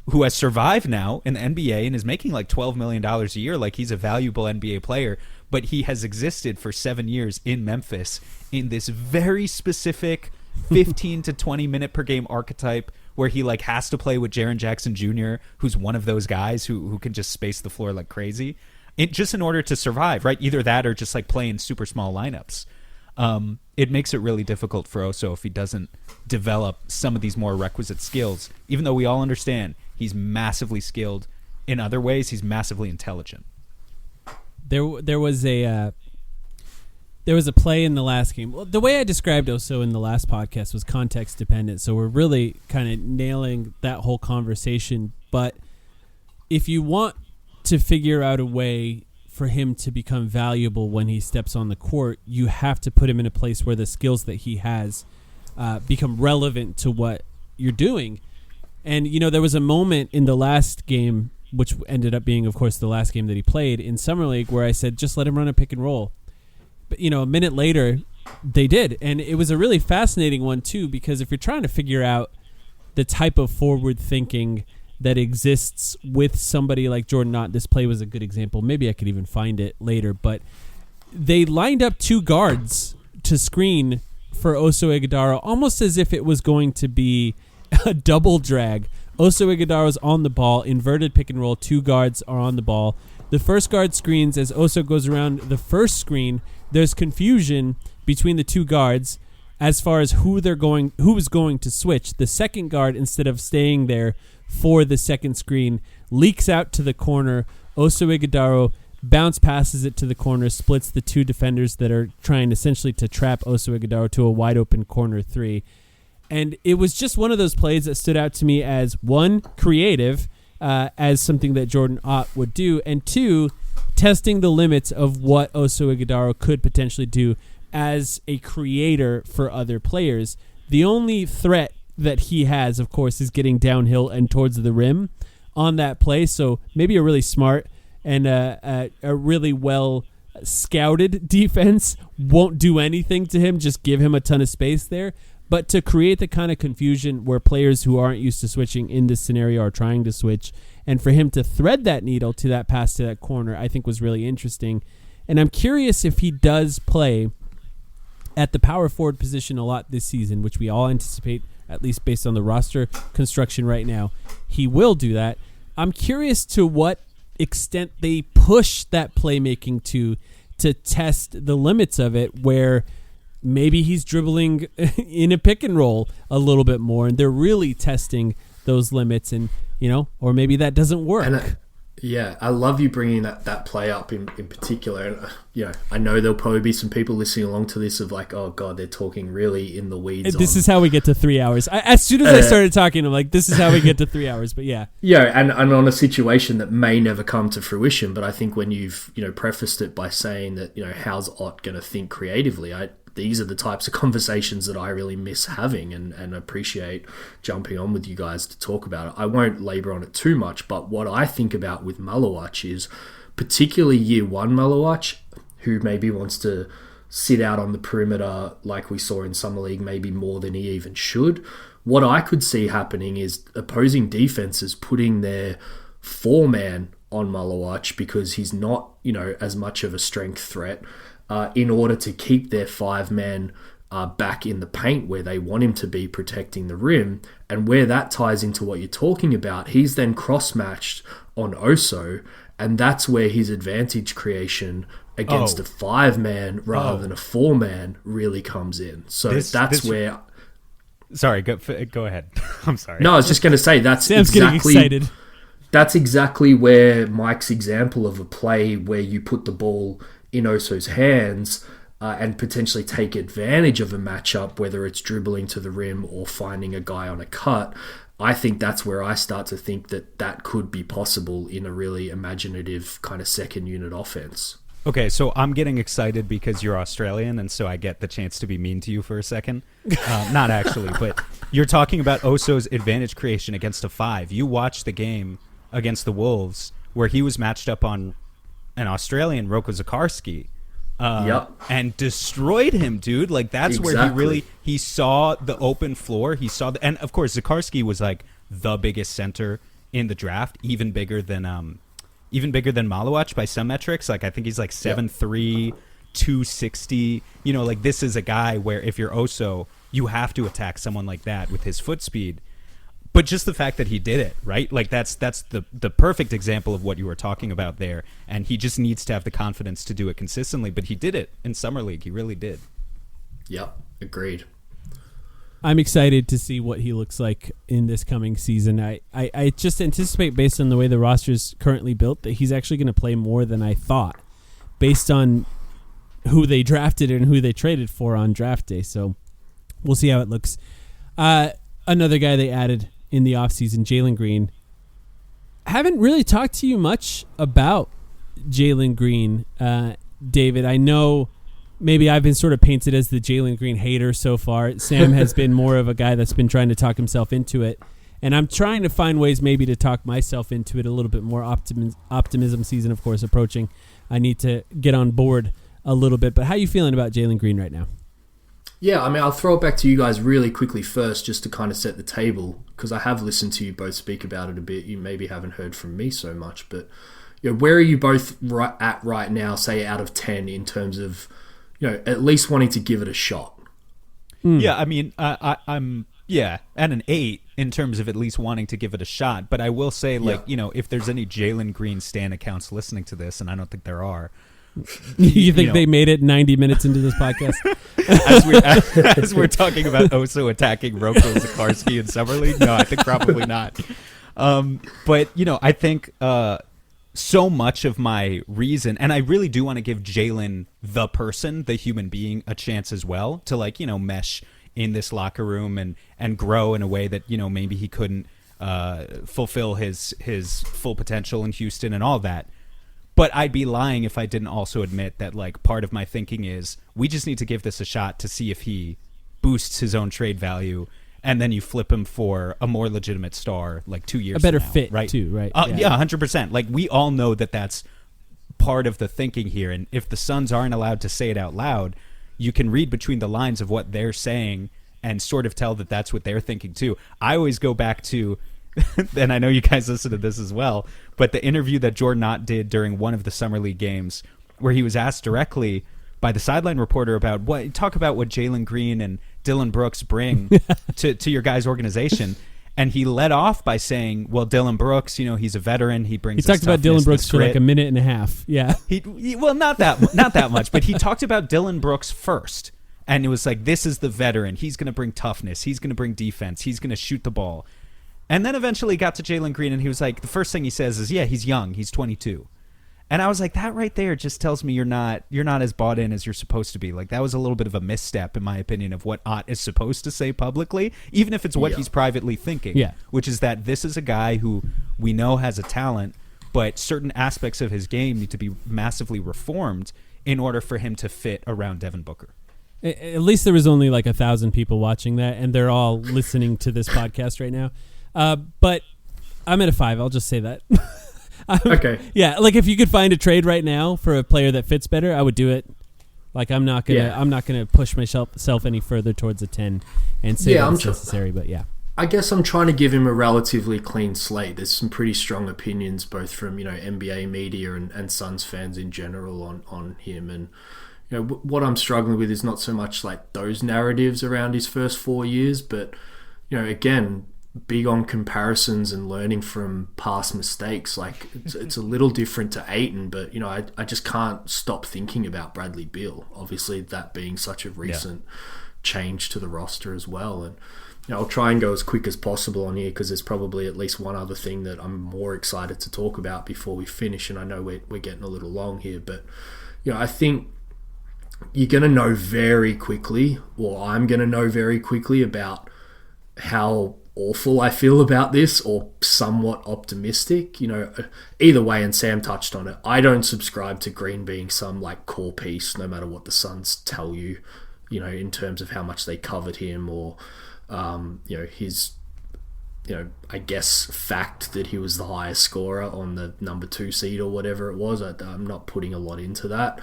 who has survived now in the NBA and is making $12 million a year, he's a valuable NBA player, but he has existed for 7 years in Memphis in this very specific 15 to 20 minute per game archetype where he has to play with Jaren Jackson Jr., who's one of those guys who can just space the floor like crazy. Just in order to survive, right? Either that or just playing super small lineups. It makes it really difficult for Oso if he doesn't develop some of these more requisite skills. Even though we all understand he's massively skilled in other ways, he's massively intelligent. There was a play in the last game. Well, the way I described Oso in the last podcast was context dependent, so we're really kind of nailing that whole conversation. But if you want to figure out a way for him to become valuable when he steps on the court, you have to put him in a place where the skills that he has become relevant to what you're doing. And, there was a moment in the last game, which ended up being, of course, the last game that he played in Summer League, where I said, just let him run a pick and roll. But, a minute later, they did. And it was a really fascinating one, too, because if you're trying to figure out the type of forward thinking that exists with somebody like Jordan Knott, this play was a good example. Maybe I could even find it later, but they lined up 2 guards to screen for Oso Ighodaro, almost as if it was going to be a double drag. Oso Ighodaro's on the ball, inverted pick and roll, 2 guards are on the ball. The first guard screens as Oso goes around the first screen. There's confusion between the 2 guards as far as who is going to switch. The second guard, instead of staying there for the second screen, leaks out to the corner. Oso Ighodaro bounce passes it to the corner, splits the 2 defenders that are trying essentially to trap Oso Ighodaro to a wide open corner 3. And it was just one of those plays that stood out to me as, 1, creative, as something that Jordan Ott would do, and 2, testing the limits of what Oso Ighodaro could potentially do as a creator for other players. The only threat that he has, of course, is getting downhill and towards the rim on that play. So maybe a really smart and a really well scouted defense won't do anything to him, just give him a ton of space there. But to create the kind of confusion where players who aren't used to switching in this scenario are trying to switch, and for him to thread that needle to that pass to that corner, I think was really interesting. And I'm curious if he does play at the power forward position a lot this season, which we all anticipate, at least based on the roster construction right now, he will do that. I'm curious to what extent they push that playmaking to test the limits of it, where maybe he's dribbling in a pick and roll a little bit more, and they're really testing those limits, and or maybe that doesn't work. And I love you bringing that play up in particular. And I know there'll probably be some people listening along to this of like, oh god, they're talking really in the weeds. This is how we get to 3 hours. As soon as I started talking, I'm like, this is how we get to 3 hours. But yeah, and on a situation that may never come to fruition. But I think when you've prefaced it by saying that how's Ott going to think creatively, these are the types of conversations that I really miss having and appreciate jumping on with you guys to talk about it. I won't labor on it too much, but what I think about with Maluach is particularly year one Maluach, who maybe wants to sit out on the perimeter like we saw in Summer League, maybe more than he even should. What I could see happening is opposing defenses putting their 4-man on Maluach because he's not, as much of a strength threat, in order to keep their 5-man back in the paint where they want him to be protecting the rim. And where that ties into what you're talking about, he's then cross-matched on Oso, and that's where his advantage creation against a 5-man rather than a 4-man really comes in. So that's where... Sorry, go ahead. I'm sorry. No, I was just going to say Sam's getting excited. That's exactly where Mike's example of a play where you put the ball in Oso's hands and potentially take advantage of a matchup, whether it's dribbling to the rim or finding a guy on a cut. I think that's where I start to think that could be possible in a really imaginative kind of second unit offense. Okay, so I'm getting excited because you're Australian, and so I get the chance to be mean to you for a second. Not actually, but you're talking about Oso's advantage creation against a 5. You watched the game against the Wolves where he was matched up on an Australian, Roko Zakarski, and destroyed him, dude. Like, that's where he saw the open floor. He saw and of course Zakarski was like the biggest center in the draft, even bigger than Maluach by some metrics. Like, I think he's like 7'3", 260. Like, this is a guy where if you're Oso, you have to attack someone like that with his foot speed. But just the fact that he did it, right? Like, that's the perfect example of what you were talking about there. And he just needs to have the confidence to do it consistently. But he did it in Summer League. He really did. Yep, agreed. I'm excited to see what he looks like in this coming season. I just anticipate, based on the way the roster is currently built, that he's actually going to play more than I thought, based on who they drafted and who they traded for on draft day. So we'll see how it looks. Another guy they added in the offseason, Jalen Green. Haven't really talked to you much about Jalen Green, David. I know maybe I've been sort of painted as the Jalen Green hater so far. Sam has been more of a guy that's been trying to talk himself into it. And I'm trying to find ways maybe to talk myself into it a little bit more. Optimism season, of course, approaching. I need to get on board a little bit. But how are you feeling about Jalen Green right now? Yeah, I mean, I'll throw it back to you guys really quickly first, just to kind of set the table, because I have listened to you both speak about it a bit. You maybe haven't heard from me so much, but where are you both at right now, say out of 10, in terms of at least wanting to give it a shot? Yeah, I mean, I'm at an 8 in terms of at least wanting to give it a shot. But I will say, if there's any Jalen Green stan accounts listening to this, and I don't think there are. You think they made it 90 minutes into this podcast? as we're talking about Oso attacking Roko Zakarski in Summer League? No, I think probably not. But, I think so much of my reason, and I really do want to give Jalen, the person, the human being, a chance as well to, mesh in this locker room and grow in a way that, maybe he couldn't fulfill his full potential in Houston and all that. But I'd be lying if I didn't also admit that, part of my thinking is we just need to give this a shot to see if he boosts his own trade value, and then you flip him for a more legitimate star 2 years from now. A better fit, right? too, right? Yeah, 100%. We all know that that's part of the thinking here, and if the Suns aren't allowed to say it out loud, you can read between the lines of what they're saying and sort of tell that that's what they're thinking, too. I always go back to... and I know you guys listen to this as well, but the interview that Jordan Ott did during one of the Summer League games, where he was asked directly by the sideline reporter about what Jalen Green and Dylan Brooks bring to your guys' organization, and he led off by saying, "Well, Dylan Brooks, he's a veteran. He brings." He talked about Dylan Brooks for a minute and a half. Yeah. Well, not that much, but he talked about Dylan Brooks first. And it was like, this is the veteran. He's going to bring toughness. He's going to bring defense. He's going to shoot the ball. And then eventually got to Jalen Green, and he was like, the first thing he says is, yeah, he's young. He's 22. And I was like, that right there just tells me you're not as bought in as you're supposed to be. Like, that was a little bit of a misstep, in my opinion, of what Ott is supposed to say publicly, even if it's what he's privately thinking. Yeah. Which is that this is a guy who we know has a talent, but certain aspects of his game need to be massively reformed in order for him to fit around Devin Booker. At least there was only like 1,000 people watching that, and they're all listening to this podcast right now. But I'm at a 5. I'll just say that. Okay. Yeah, like if you could find a trade right now for a player that fits better, I would do it. Like I'm not gonna push myself any further towards a 10 and say that's necessary. But yeah, I guess I'm trying to give him a relatively clean slate. There's some pretty strong opinions, both from NBA media and Suns fans in general on him. And what I'm struggling with is not so much like those narratives around his first 4 years, but again, big on comparisons and learning from past mistakes. Like it's a little different to Ayton, but I just can't stop thinking about Bradley Beal. Obviously, that being such a recent change to the roster as well. And I'll try and go as quick as possible on here because there's probably at least one other thing that I'm more excited to talk about before we finish. And I know we're getting a little long here, but I think you're going to know very quickly, or I'm going to know very quickly about how awful I feel about this or somewhat optimistic. Either way, and Sam touched on it, I don't subscribe to Green being some like core piece no matter what the Suns tell you, in terms of how much they covered him or his I guess fact that he was the highest scorer on the number 2 seed or whatever it was. I'm not putting a lot into that.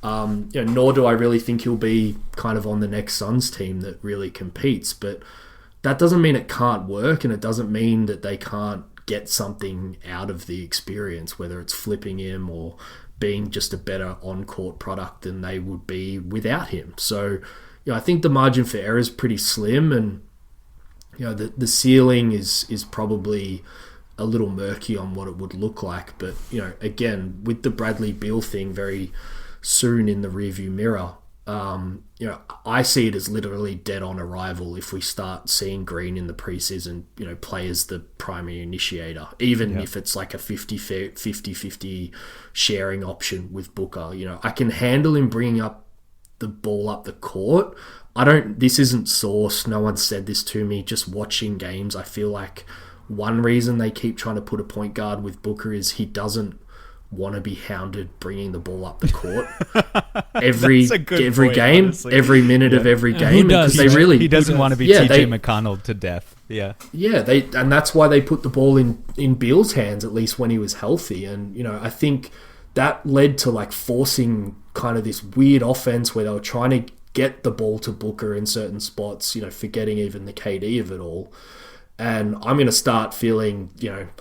Nor do I really think he'll be kind of on the next Suns team that really competes, but that doesn't mean it can't work, and it doesn't mean that they can't get something out of the experience, whether it's flipping him or being just a better on-court product than they would be without him. So, I think the margin for error is pretty slim, and the ceiling is probably a little murky on what it would look like. But again, with the Bradley Beal thing very soon in the rearview mirror, I see it as literally dead on arrival if we start seeing Green in the preseason, play as the primary initiator, even if it's like a 50-50 sharing option with Booker. I can handle him bringing up the ball up the court. This isn't source. No one said this to me. Just watching games, I feel like one reason they keep trying to put a point guard with Booker is he doesn't want to be hounded bringing the ball up the court every game, honestly. Every minute of every game. Does, he doesn't want to be TJ McConnell to death. Yeah, and that's why they put the ball in Beal's hands, at least when he was healthy. And I think that led to like forcing kind of this weird offense where they were trying to get the ball to Booker in certain spots, forgetting even the KD of it all. And I'm going to start feeling,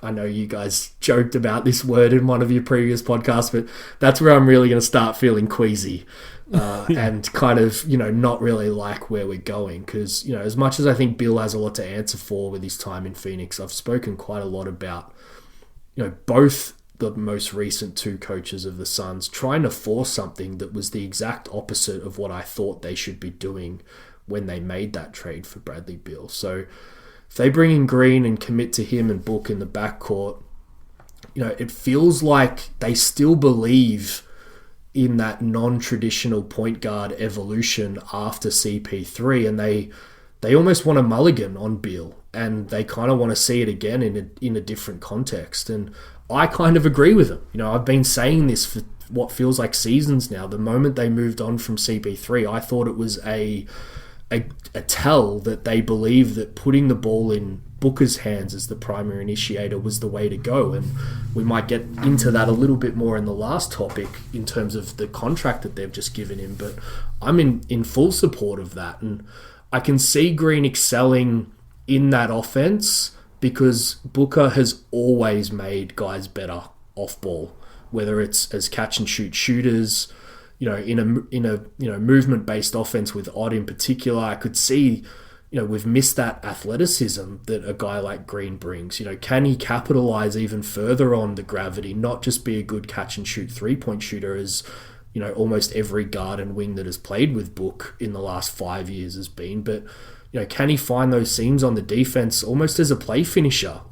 I know you guys joked about this word in one of your previous podcasts, but that's where I'm really going to start feeling queasy and kind of, not really like where we're going. Because, as much as I think Bill has a lot to answer for with his time in Phoenix, I've spoken quite a lot about, both the most recent 2 coaches of the Suns trying to force something that was the exact opposite of what I thought they should be doing when they made that trade for Bradley Beal. So if they bring in Green and commit to him and Book in the backcourt, it feels like they still believe in that non-traditional point guard evolution after CP3, and they almost want a mulligan on Beal, and they kind of want to see it again in a different context. And I kind of agree with them. I've been saying this for what feels like seasons now. The moment they moved on from CP3, I thought it was a tell that they believe that putting the ball in Booker's hands as the primary initiator was the way to go. And we might get into that a little bit more in the last topic in terms of the contract that they've just given him. But I'm in full support of that. And I can see Green excelling in that offense because Booker has always made guys better off ball, whether it's as catch and shoot shooters, in a movement based offense with Odd in particular. I could see, we've missed that athleticism that a guy like Green brings. Can he capitalize even further on the gravity, not just be a good catch and shoot 3-point shooter as almost every guard and wing that has played with Book in the last 5 years has been. But, can he find those seams on the defense almost as a play finisher?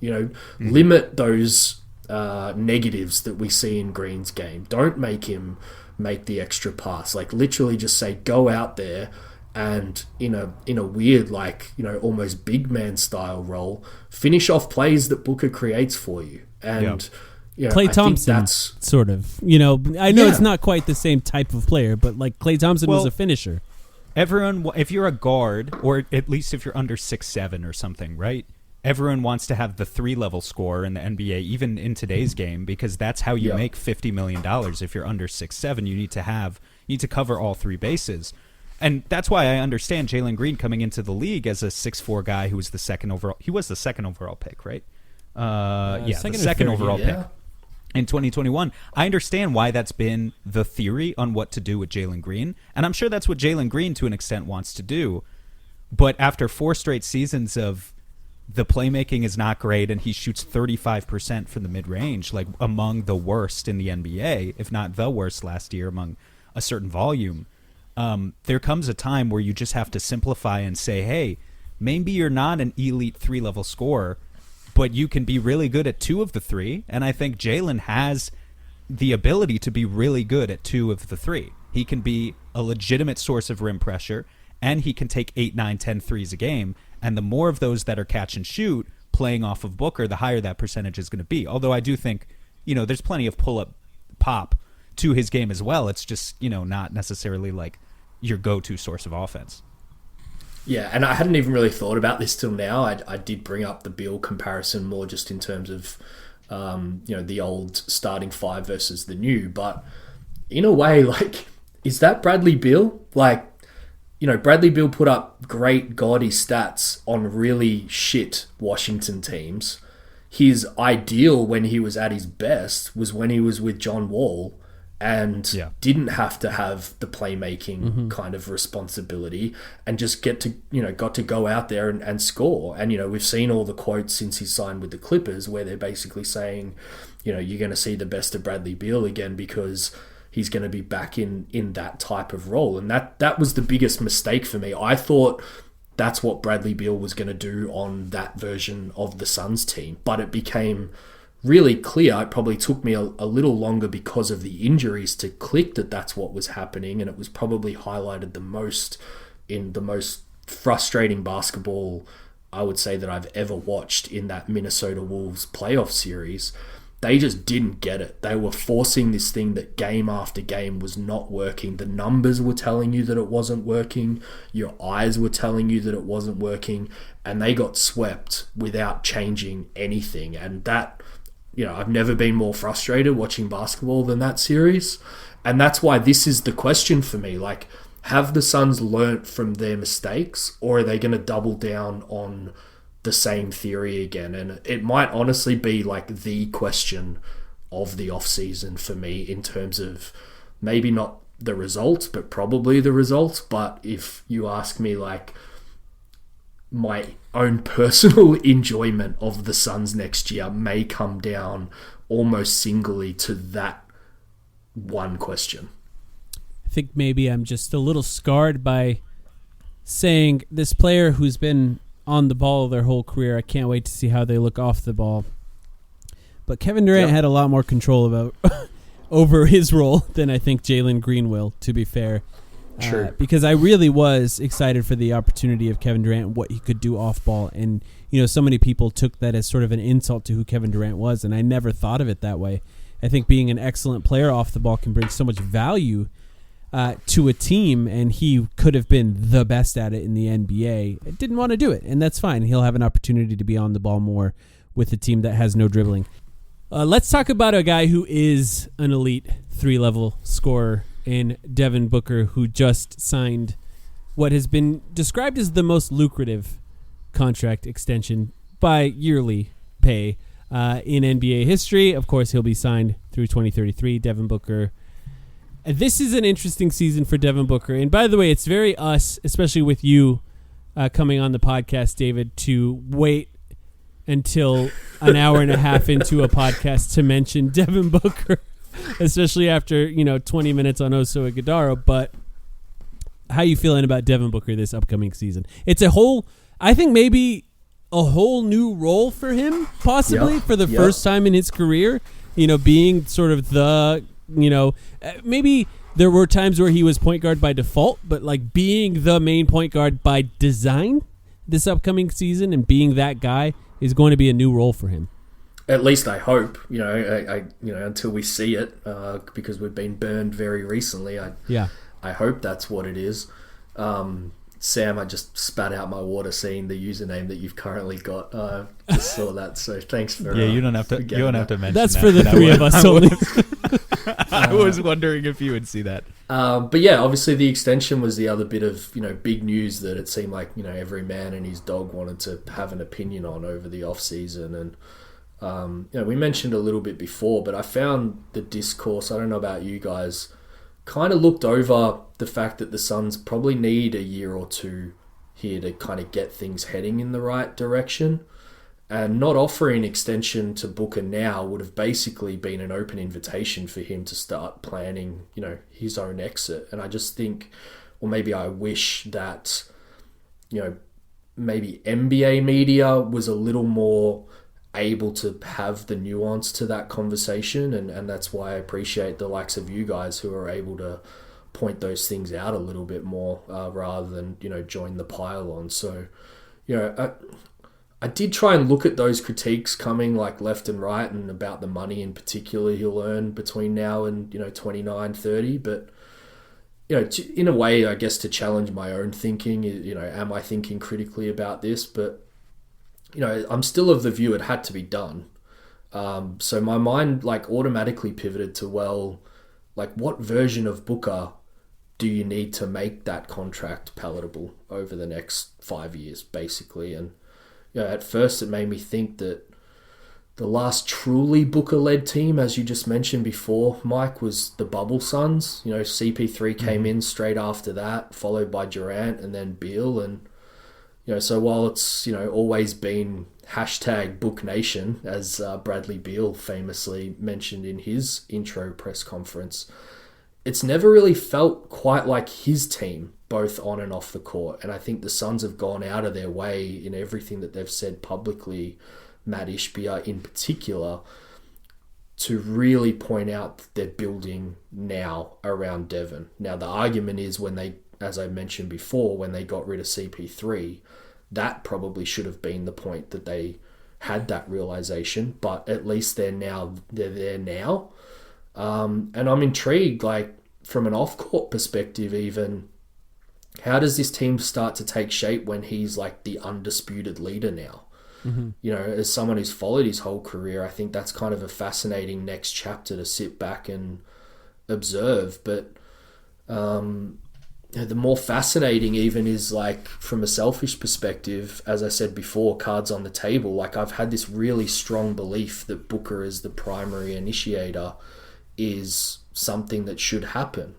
Limit those negatives that we see in Green's game. Don't make him make the extra pass. Like, literally just say, go out there and in a weird, almost big man style role, finish off plays that Booker creates for you. And Klay Thompson, that's sort of, I know it's not quite the same type of player, but like Klay Thompson was a finisher. Everyone, if you're a guard, or at least if you're under 6'7" or something, right? Everyone wants to have the 3-level score in the NBA, even in today's game, because that's how you make $50 million. If you're under 6'7", you need to cover all 3 bases. And that's why I understand Jalen Green coming into the league as a 6'4" guy who was the second overall. He was the second overall pick, right? The second overall pick in 2021. I understand why that's been the theory on what to do with Jalen Green, and I'm sure that's what Jalen Green to an extent wants to do. But after 4 straight seasons of the playmaking is not great, and he shoots 35% from the mid-range, like among the worst in the NBA, if not the worst last year among a certain volume, there comes a time where you just have to simplify and say, hey, maybe you're not an elite 3-level scorer, but you can be really good at 2 of the 3, and I think Jalen has the ability to be really good at 2 of the 3. He can be a legitimate source of rim pressure, and he can take 8, 9, 10 threes a game, and the more of those that are catch and shoot playing off of Booker, the higher that percentage is going to be. Although I do think, there's plenty of pull-up pop to his game as well. It's just, not necessarily like your go-to source of offense. Yeah, and I hadn't even really thought about this till now. I did bring up the Beal comparison more just in terms of, the old starting 5 versus the new. But in a way, is that Bradley Beal? Bradley Beal put up great gaudy stats on really shit Washington teams. His ideal when he was at his best was when he was with John Wall and didn't have to have the playmaking kind of responsibility and just got to go out there and score. And, we've seen all the quotes since he signed with the Clippers where they're basically saying, you're going to see the best of Bradley Beal again because he's going to be back in that type of role. And that was the biggest mistake for me. I thought that's what Bradley Beal was going to do on that version of the Suns team. But it became really clear. It probably took me a little longer because of the injuries to click that that's what was happening. And it was probably highlighted the most in the most frustrating basketball, I would say, that I've ever watched in that Minnesota Wolves playoff series. They just didn't get it. They were forcing this thing that game after game was not working. The numbers were telling you that it wasn't working. Your eyes were telling you that it wasn't working. And they got swept without changing anything. And that, I've never been more frustrated watching basketball than that series. And that's why this is the question for me. Have the Suns learnt from their mistakes, or are they going to double down on the same theory again? And it might honestly be the question of the offseason for me in terms of maybe not the results, but probably the results. But if you ask me, my own personal enjoyment of the Suns next year may come down almost singly to that one question. I think maybe I'm just a little scarred by saying this player who's been on the ball their whole career, I can't wait to see how they look off the ball. But Kevin Durant had a lot more control over his role than I think Jalen Green will, to be fair. True. Because I really was excited for the opportunity of Kevin Durant, what he could do off ball. And, so many people took that as sort of an insult to who Kevin Durant was, and I never thought of it that way. I think being an excellent player off the ball can bring so much value to a team, and he could have been the best at it in the NBA. I didn't want to do it, and that's fine. He'll have an opportunity to be on the ball more with a team that has no dribbling. Let's talk about a guy who is an elite 3-level scorer in Devin Booker, who just signed what has been described as the most lucrative contract extension by yearly pay in NBA history. Of course, he'll be signed through 2033. Devin Booker. This is an interesting season for Devin Booker. And by the way, it's very us, especially with you coming on the podcast, David, to wait until an hour and a half into a podcast to mention Devin Booker especially after 20 minutes on Oso Ighodaro. But how you feeling about Devin Booker this upcoming season? It's I think maybe a whole new role for him, possibly for the first time in his career. Being sort of the maybe there were times where he was point guard by default, but like being the main point guard by design this upcoming season and being that guy is going to be a new role for him. At least I hope, I until we see it, because we've been burned very recently. I hope that's what it is. Sam, I just spat out my water seeing the username that you've currently got. Just saw that, so thanks for. Yeah, you don't have to. You don't have to mention. That's for the three of us only. I was wondering if you would see that. But yeah, obviously the extension was the other bit of big news that it seemed like every man and his dog wanted to have an opinion on over the off season, and we mentioned a little bit before, but I found the discourse. I don't know about you guys. Kind of looked over the fact that the Suns probably need a year or two here to kind of get things heading in the right direction. And not offering extension to Booker now would have basically been an open invitation for him to start planning, his own exit. And I just think, or maybe I wish that, maybe NBA media was a little more able to have the nuance to that conversation, and that's why I appreciate the likes of you guys who are able to point those things out a little bit more, rather than join the pile on. So I did try and look at those critiques coming like left and right, and about the money in particular he'll earn between now and 29, 30, but in a way I guess to challenge my own thinking, am I thinking critically about this? But I'm still of the view it had to be done. So my mind automatically pivoted to, what version of Booker do you need to make that contract palatable over the next 5 years, basically? And at first it made me think that the last truly Booker-led team, as you just mentioned before, Mike, was the Bubble Suns. CP3 came in straight after that, followed by Durant and then Beal, and so while it's, always been hashtag Book Nation, as Bradley Beal famously mentioned in his intro press conference, it's never really felt quite like his team, both on and off the court. And I think the Suns have gone out of their way in everything that they've said publicly, Matt Ishbia in particular, to really point out that they're building now around Devin. Now, the argument is as I mentioned before, when they got rid of CP3, that probably should have been the point that they had that realization, but at least they're there now. And I'm intrigued, from an off-court perspective even, how does this team start to take shape when he's the undisputed leader now? Mm-hmm. As someone who's followed his whole career, I think that's kind of a fascinating next chapter to sit back and observe. But the more fascinating even is from a selfish perspective, as I said before, cards on the table. I've had this really strong belief that Booker as the primary initiator is something that should happen.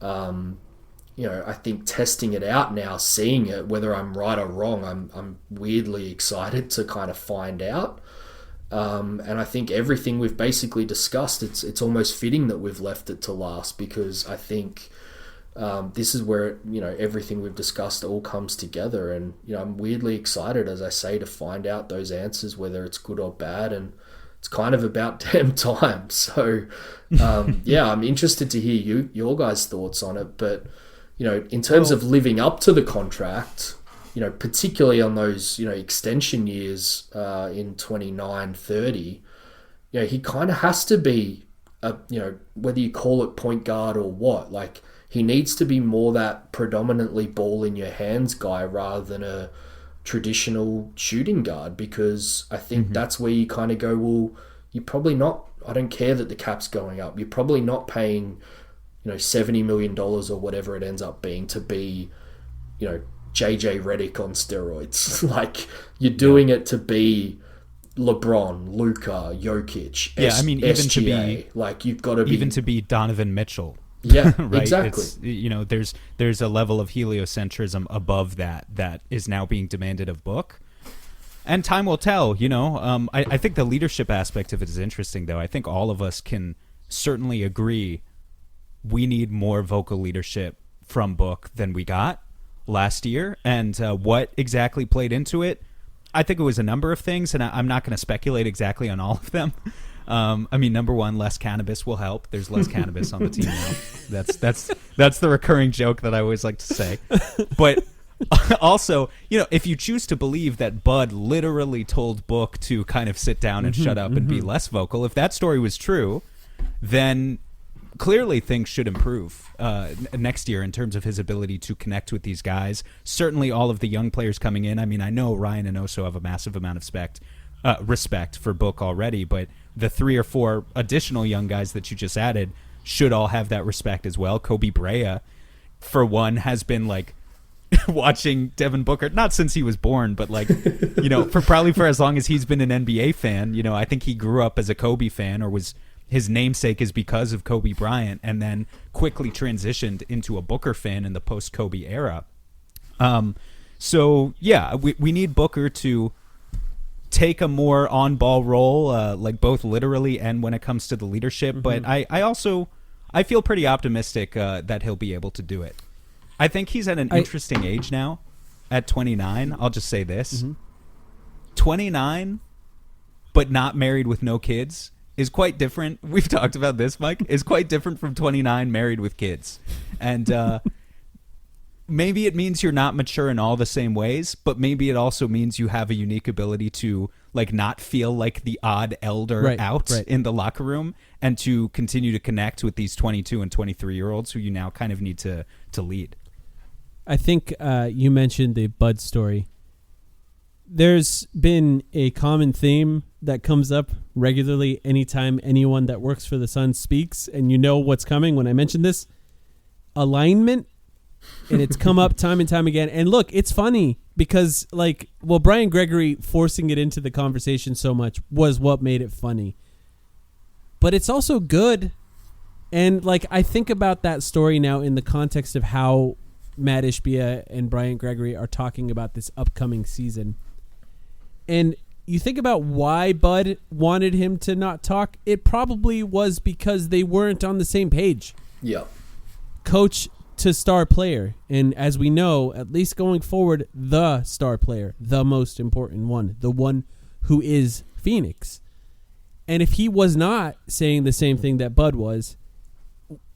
I think testing it out now, seeing it, whether I'm right or wrong, I'm weirdly excited to kind of find out. And I think everything we've basically discussed, it's almost fitting that we've left it to last, because I think this is where everything we've discussed all comes together, and I'm weirdly excited, as I say, to find out those answers, whether it's good or bad, and it's kind of about damn time. So I'm interested to hear your guys' thoughts on it. But in terms of living up to the contract, particularly on those extension years in 29, 30, he kind of has to be whether you call it point guard or what, he needs to be more that predominantly ball in your hands guy rather than a traditional shooting guard, because I think that's where you kind of go, well, you're probably not, I don't care that the cap's going up, you're probably not paying, $70 million or whatever it ends up being to be, JJ Redick on steroids. You're doing it to be LeBron, Luka, Jokic, even SGA. to be, you've got to be, even to be Donovan Mitchell. Yeah, right? Exactly. It's, there's a level of heliocentrism above that is now being demanded of Book, and time will tell. I think the leadership aspect of it is interesting, though. I think all of us can certainly agree we need more vocal leadership from Book than we got last year. And what exactly played into it, I think it was a number of things, and I'm not going to speculate exactly on all of them. I mean, number one, less cannabis will help. There's less cannabis on the team now. That's the recurring joke that I always like to say. But also, if you choose to believe that Bud literally told Book to kind of sit down and shut up and be less vocal, if that story was true, then clearly things should improve next year in terms of his ability to connect with these guys. Certainly all of the young players coming in. I mean, I know Ryan and Oso have a massive amount of respect for Book already, but the 3 or 4 additional young guys that you just added should all have that respect as well. Kobe Brea, for one, has been like watching Devin Booker, not since he was born, but like, for as long as he's been an NBA fan. I think he grew up as a Kobe fan, or his namesake is because of Kobe Bryant, and then quickly transitioned into a Booker fan in the post-Kobe era. So yeah, we need Booker to take a more on-ball role, like both literally and when it comes to the leadership. But I feel pretty optimistic that he'll be able to do it. I think he's at an interesting age now, at 29. I'll just say this. 29, but not married with no kids, is quite different. We've talked about this, Mike. Is quite different from 29 married with kids. And maybe it means you're not mature in all the same ways, but maybe it also means you have a unique ability to like not feel like the odd elder in the locker room, and to continue to connect with these 22 and 23-year-olds who you now kind of need to lead. I think you mentioned the Bud story. There's been a common theme that comes up regularly anytime anyone that works for the Suns speaks, and you know what's coming when I mention this. Alignment. And it's come up time and time again. And look, it's funny because Brian Gregory forcing it into the conversation so much was what made it funny. But it's also good. And I think about that story now in the context of how Matt Ishbia and Brian Gregory are talking about this upcoming season. And you think about why Bud wanted him to not talk. It probably was because they weren't on the same page. Yeah. Coach to star player. And as we know, at least going forward, the star player, the most important one, the one who is Phoenix. And if he was not saying the same thing that Bud was,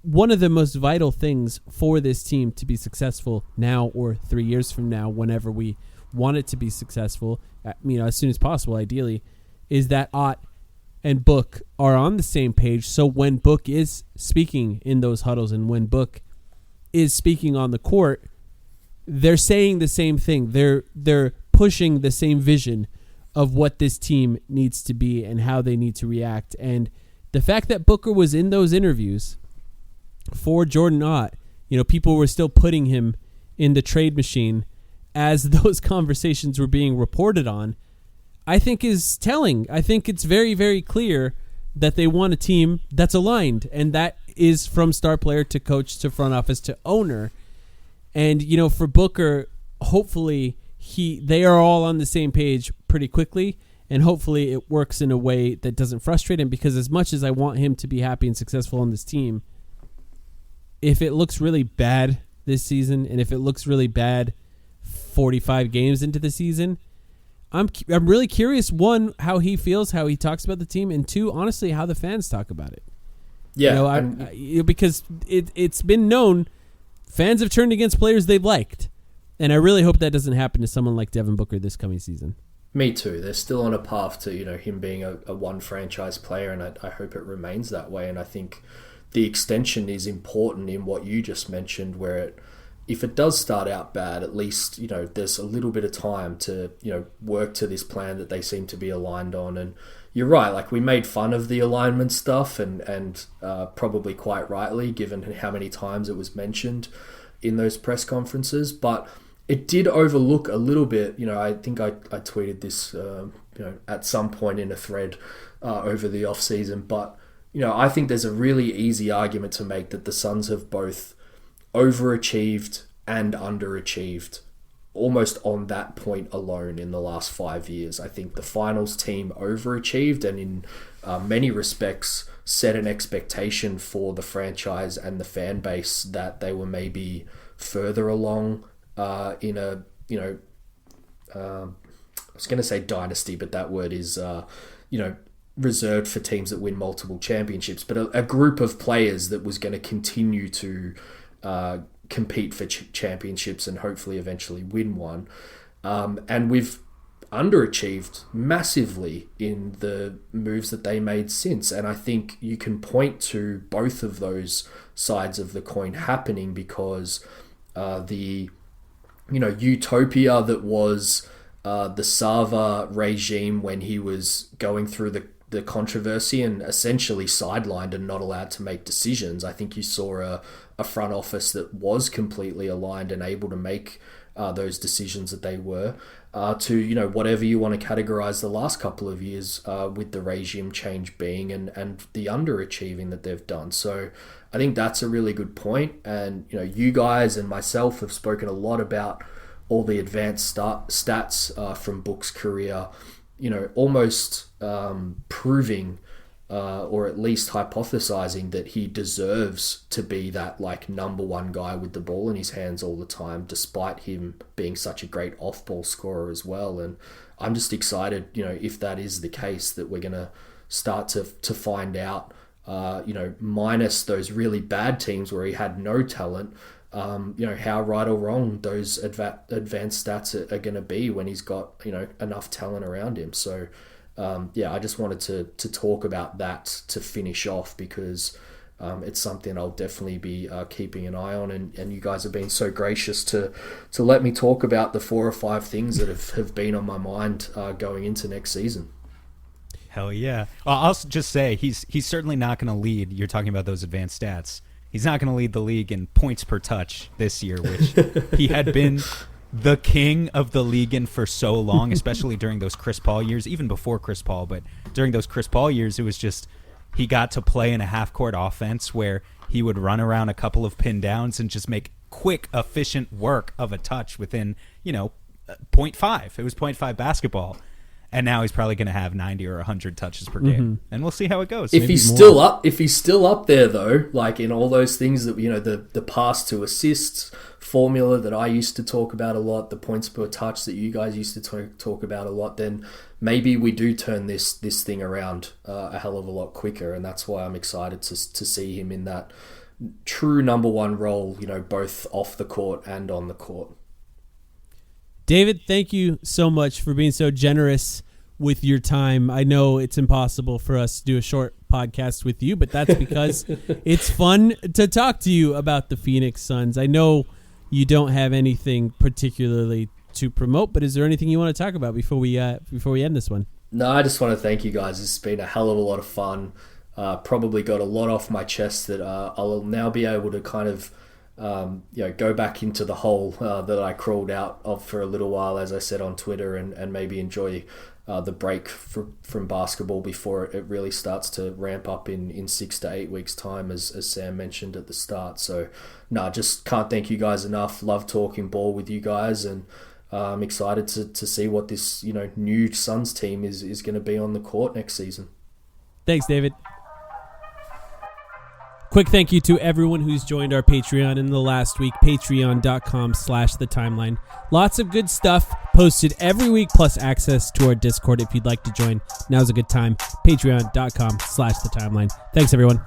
one of the most vital things for this team to be successful now or 3 years from now, whenever we want it to be successful, as soon as possible, ideally, is that Ott and Book are on the same page. So when Book is speaking in those huddles and when Book is speaking on the court, they're saying the same thing. They're pushing the same vision of what this team needs to be and how they need to react. And the fact that Booker was in those interviews for Jordan Ott, people were still putting him in the trade machine as those conversations were being reported on, I think is telling. I think it's very, very clear that they want a team that's aligned, and that is from star player to coach to front office to owner. And, for Booker, hopefully they are all on the same page pretty quickly, and hopefully it works in a way that doesn't frustrate him, because as much as I want him to be happy and successful on this team, if it looks really bad this season, and if it looks really bad 45 games into the season, I'm really curious, one, how he feels, how he talks about the team, and two, honestly, how the fans talk about it. Yeah. Because it's been known fans have turned against players they've liked. And I really hope that doesn't happen to someone like Devin Booker this coming season. Me too. They're still on a path to, him being a one franchise player, and I hope it remains that way. And I think the extension is important in what you just mentioned, where if it does start out bad, at least, there's a little bit of time to, work to this plan that they seem to be aligned on. And you're right, we made fun of the alignment stuff and probably quite rightly, given how many times it was mentioned in those press conferences. But it did overlook a little bit, I think I tweeted this, at some point in a thread over the off season. But, I think there's a really easy argument to make that the Suns have both overachieved and underachieved almost on that point alone in the last 5 years. I think the finals team overachieved, and in many respects set an expectation for the franchise and the fan base that they were maybe further along in a, I was going to say dynasty, but that word is, reserved for teams that win multiple championships, but a group of players that was going to continue to compete for championships and hopefully eventually win one. And we've underachieved massively in the moves that they made since. And I think you can point to both of those sides of the coin happening because the utopia that was the Sava regime when he was going through the controversy and essentially sidelined and not allowed to make decisions. I think you saw a front office that was completely aligned and able to make those decisions that they were, to whatever you want to categorize the last couple of years with the regime change being and the underachieving that they've done. So I think that's a really good point. And you guys and myself have spoken a lot about all the advanced stats from Book's career, almost proving or at least hypothesizing that he deserves to be that number one guy with the ball in his hands all the time, despite him being such a great off-ball scorer as well. And I'm just excited, if that is the case, that we're going to start to find out, minus those really bad teams where he had no talent, how right or wrong those advanced stats are going to be when he's got, enough talent around him. So, I just wanted to talk about that to finish off because it's something I'll definitely be keeping an eye on. And you guys have been so gracious to let me talk about the 4 or 5 things that have been on my mind going into next season. Hell yeah. Well, I'll just say he's certainly not going to lead. You're talking about those advanced stats. He's not going to lead the league in points per touch this year, which he had been the king of the league in for so long, especially during those Chris Paul years, even before Chris Paul. But during those Chris Paul years, it was just he got to play in a half-court offense where he would run around a couple of pin downs and just make quick, efficient work of a touch within, 0.5. It was 0.5 basketball. And now he's probably going to have 90 or 100 touches per game, and we'll see how it goes. If he's still up there though, like in all those things that the pass to assists formula that I used to talk about a lot, the points per touch that you guys used to talk about a lot, then maybe we do turn this thing around a hell of a lot quicker, and that's why I'm excited to see him in that true number one role, both off the court and on the court. David, thank you so much for being so generous with your time. I know it's impossible for us to do a short podcast with you, but that's because it's fun to talk to you about the Phoenix Suns. I know you don't have anything particularly to promote, but is there anything you want to talk about before we end this one? No, I just want to thank you guys. It's been a hell of a lot of fun. Probably got a lot off my chest that I'll now be able to kind of go back into the hole that I crawled out of for a little while, as I said on Twitter, and maybe enjoy the break from basketball before it really starts to ramp up in 6 to 8 weeks' time, as Sam mentioned at the start. So, just can't thank you guys enough. Love talking ball with you guys, and I'm excited to see what this new Suns team is going to be on the court next season. Thanks, David. Quick thank you to everyone who's joined our Patreon in the last week, patreon.com/thetimeline. Lots of good stuff posted every week, plus access to our Discord if you'd like to join. Now's a good time, patreon.com/thetimeline. Thanks, everyone.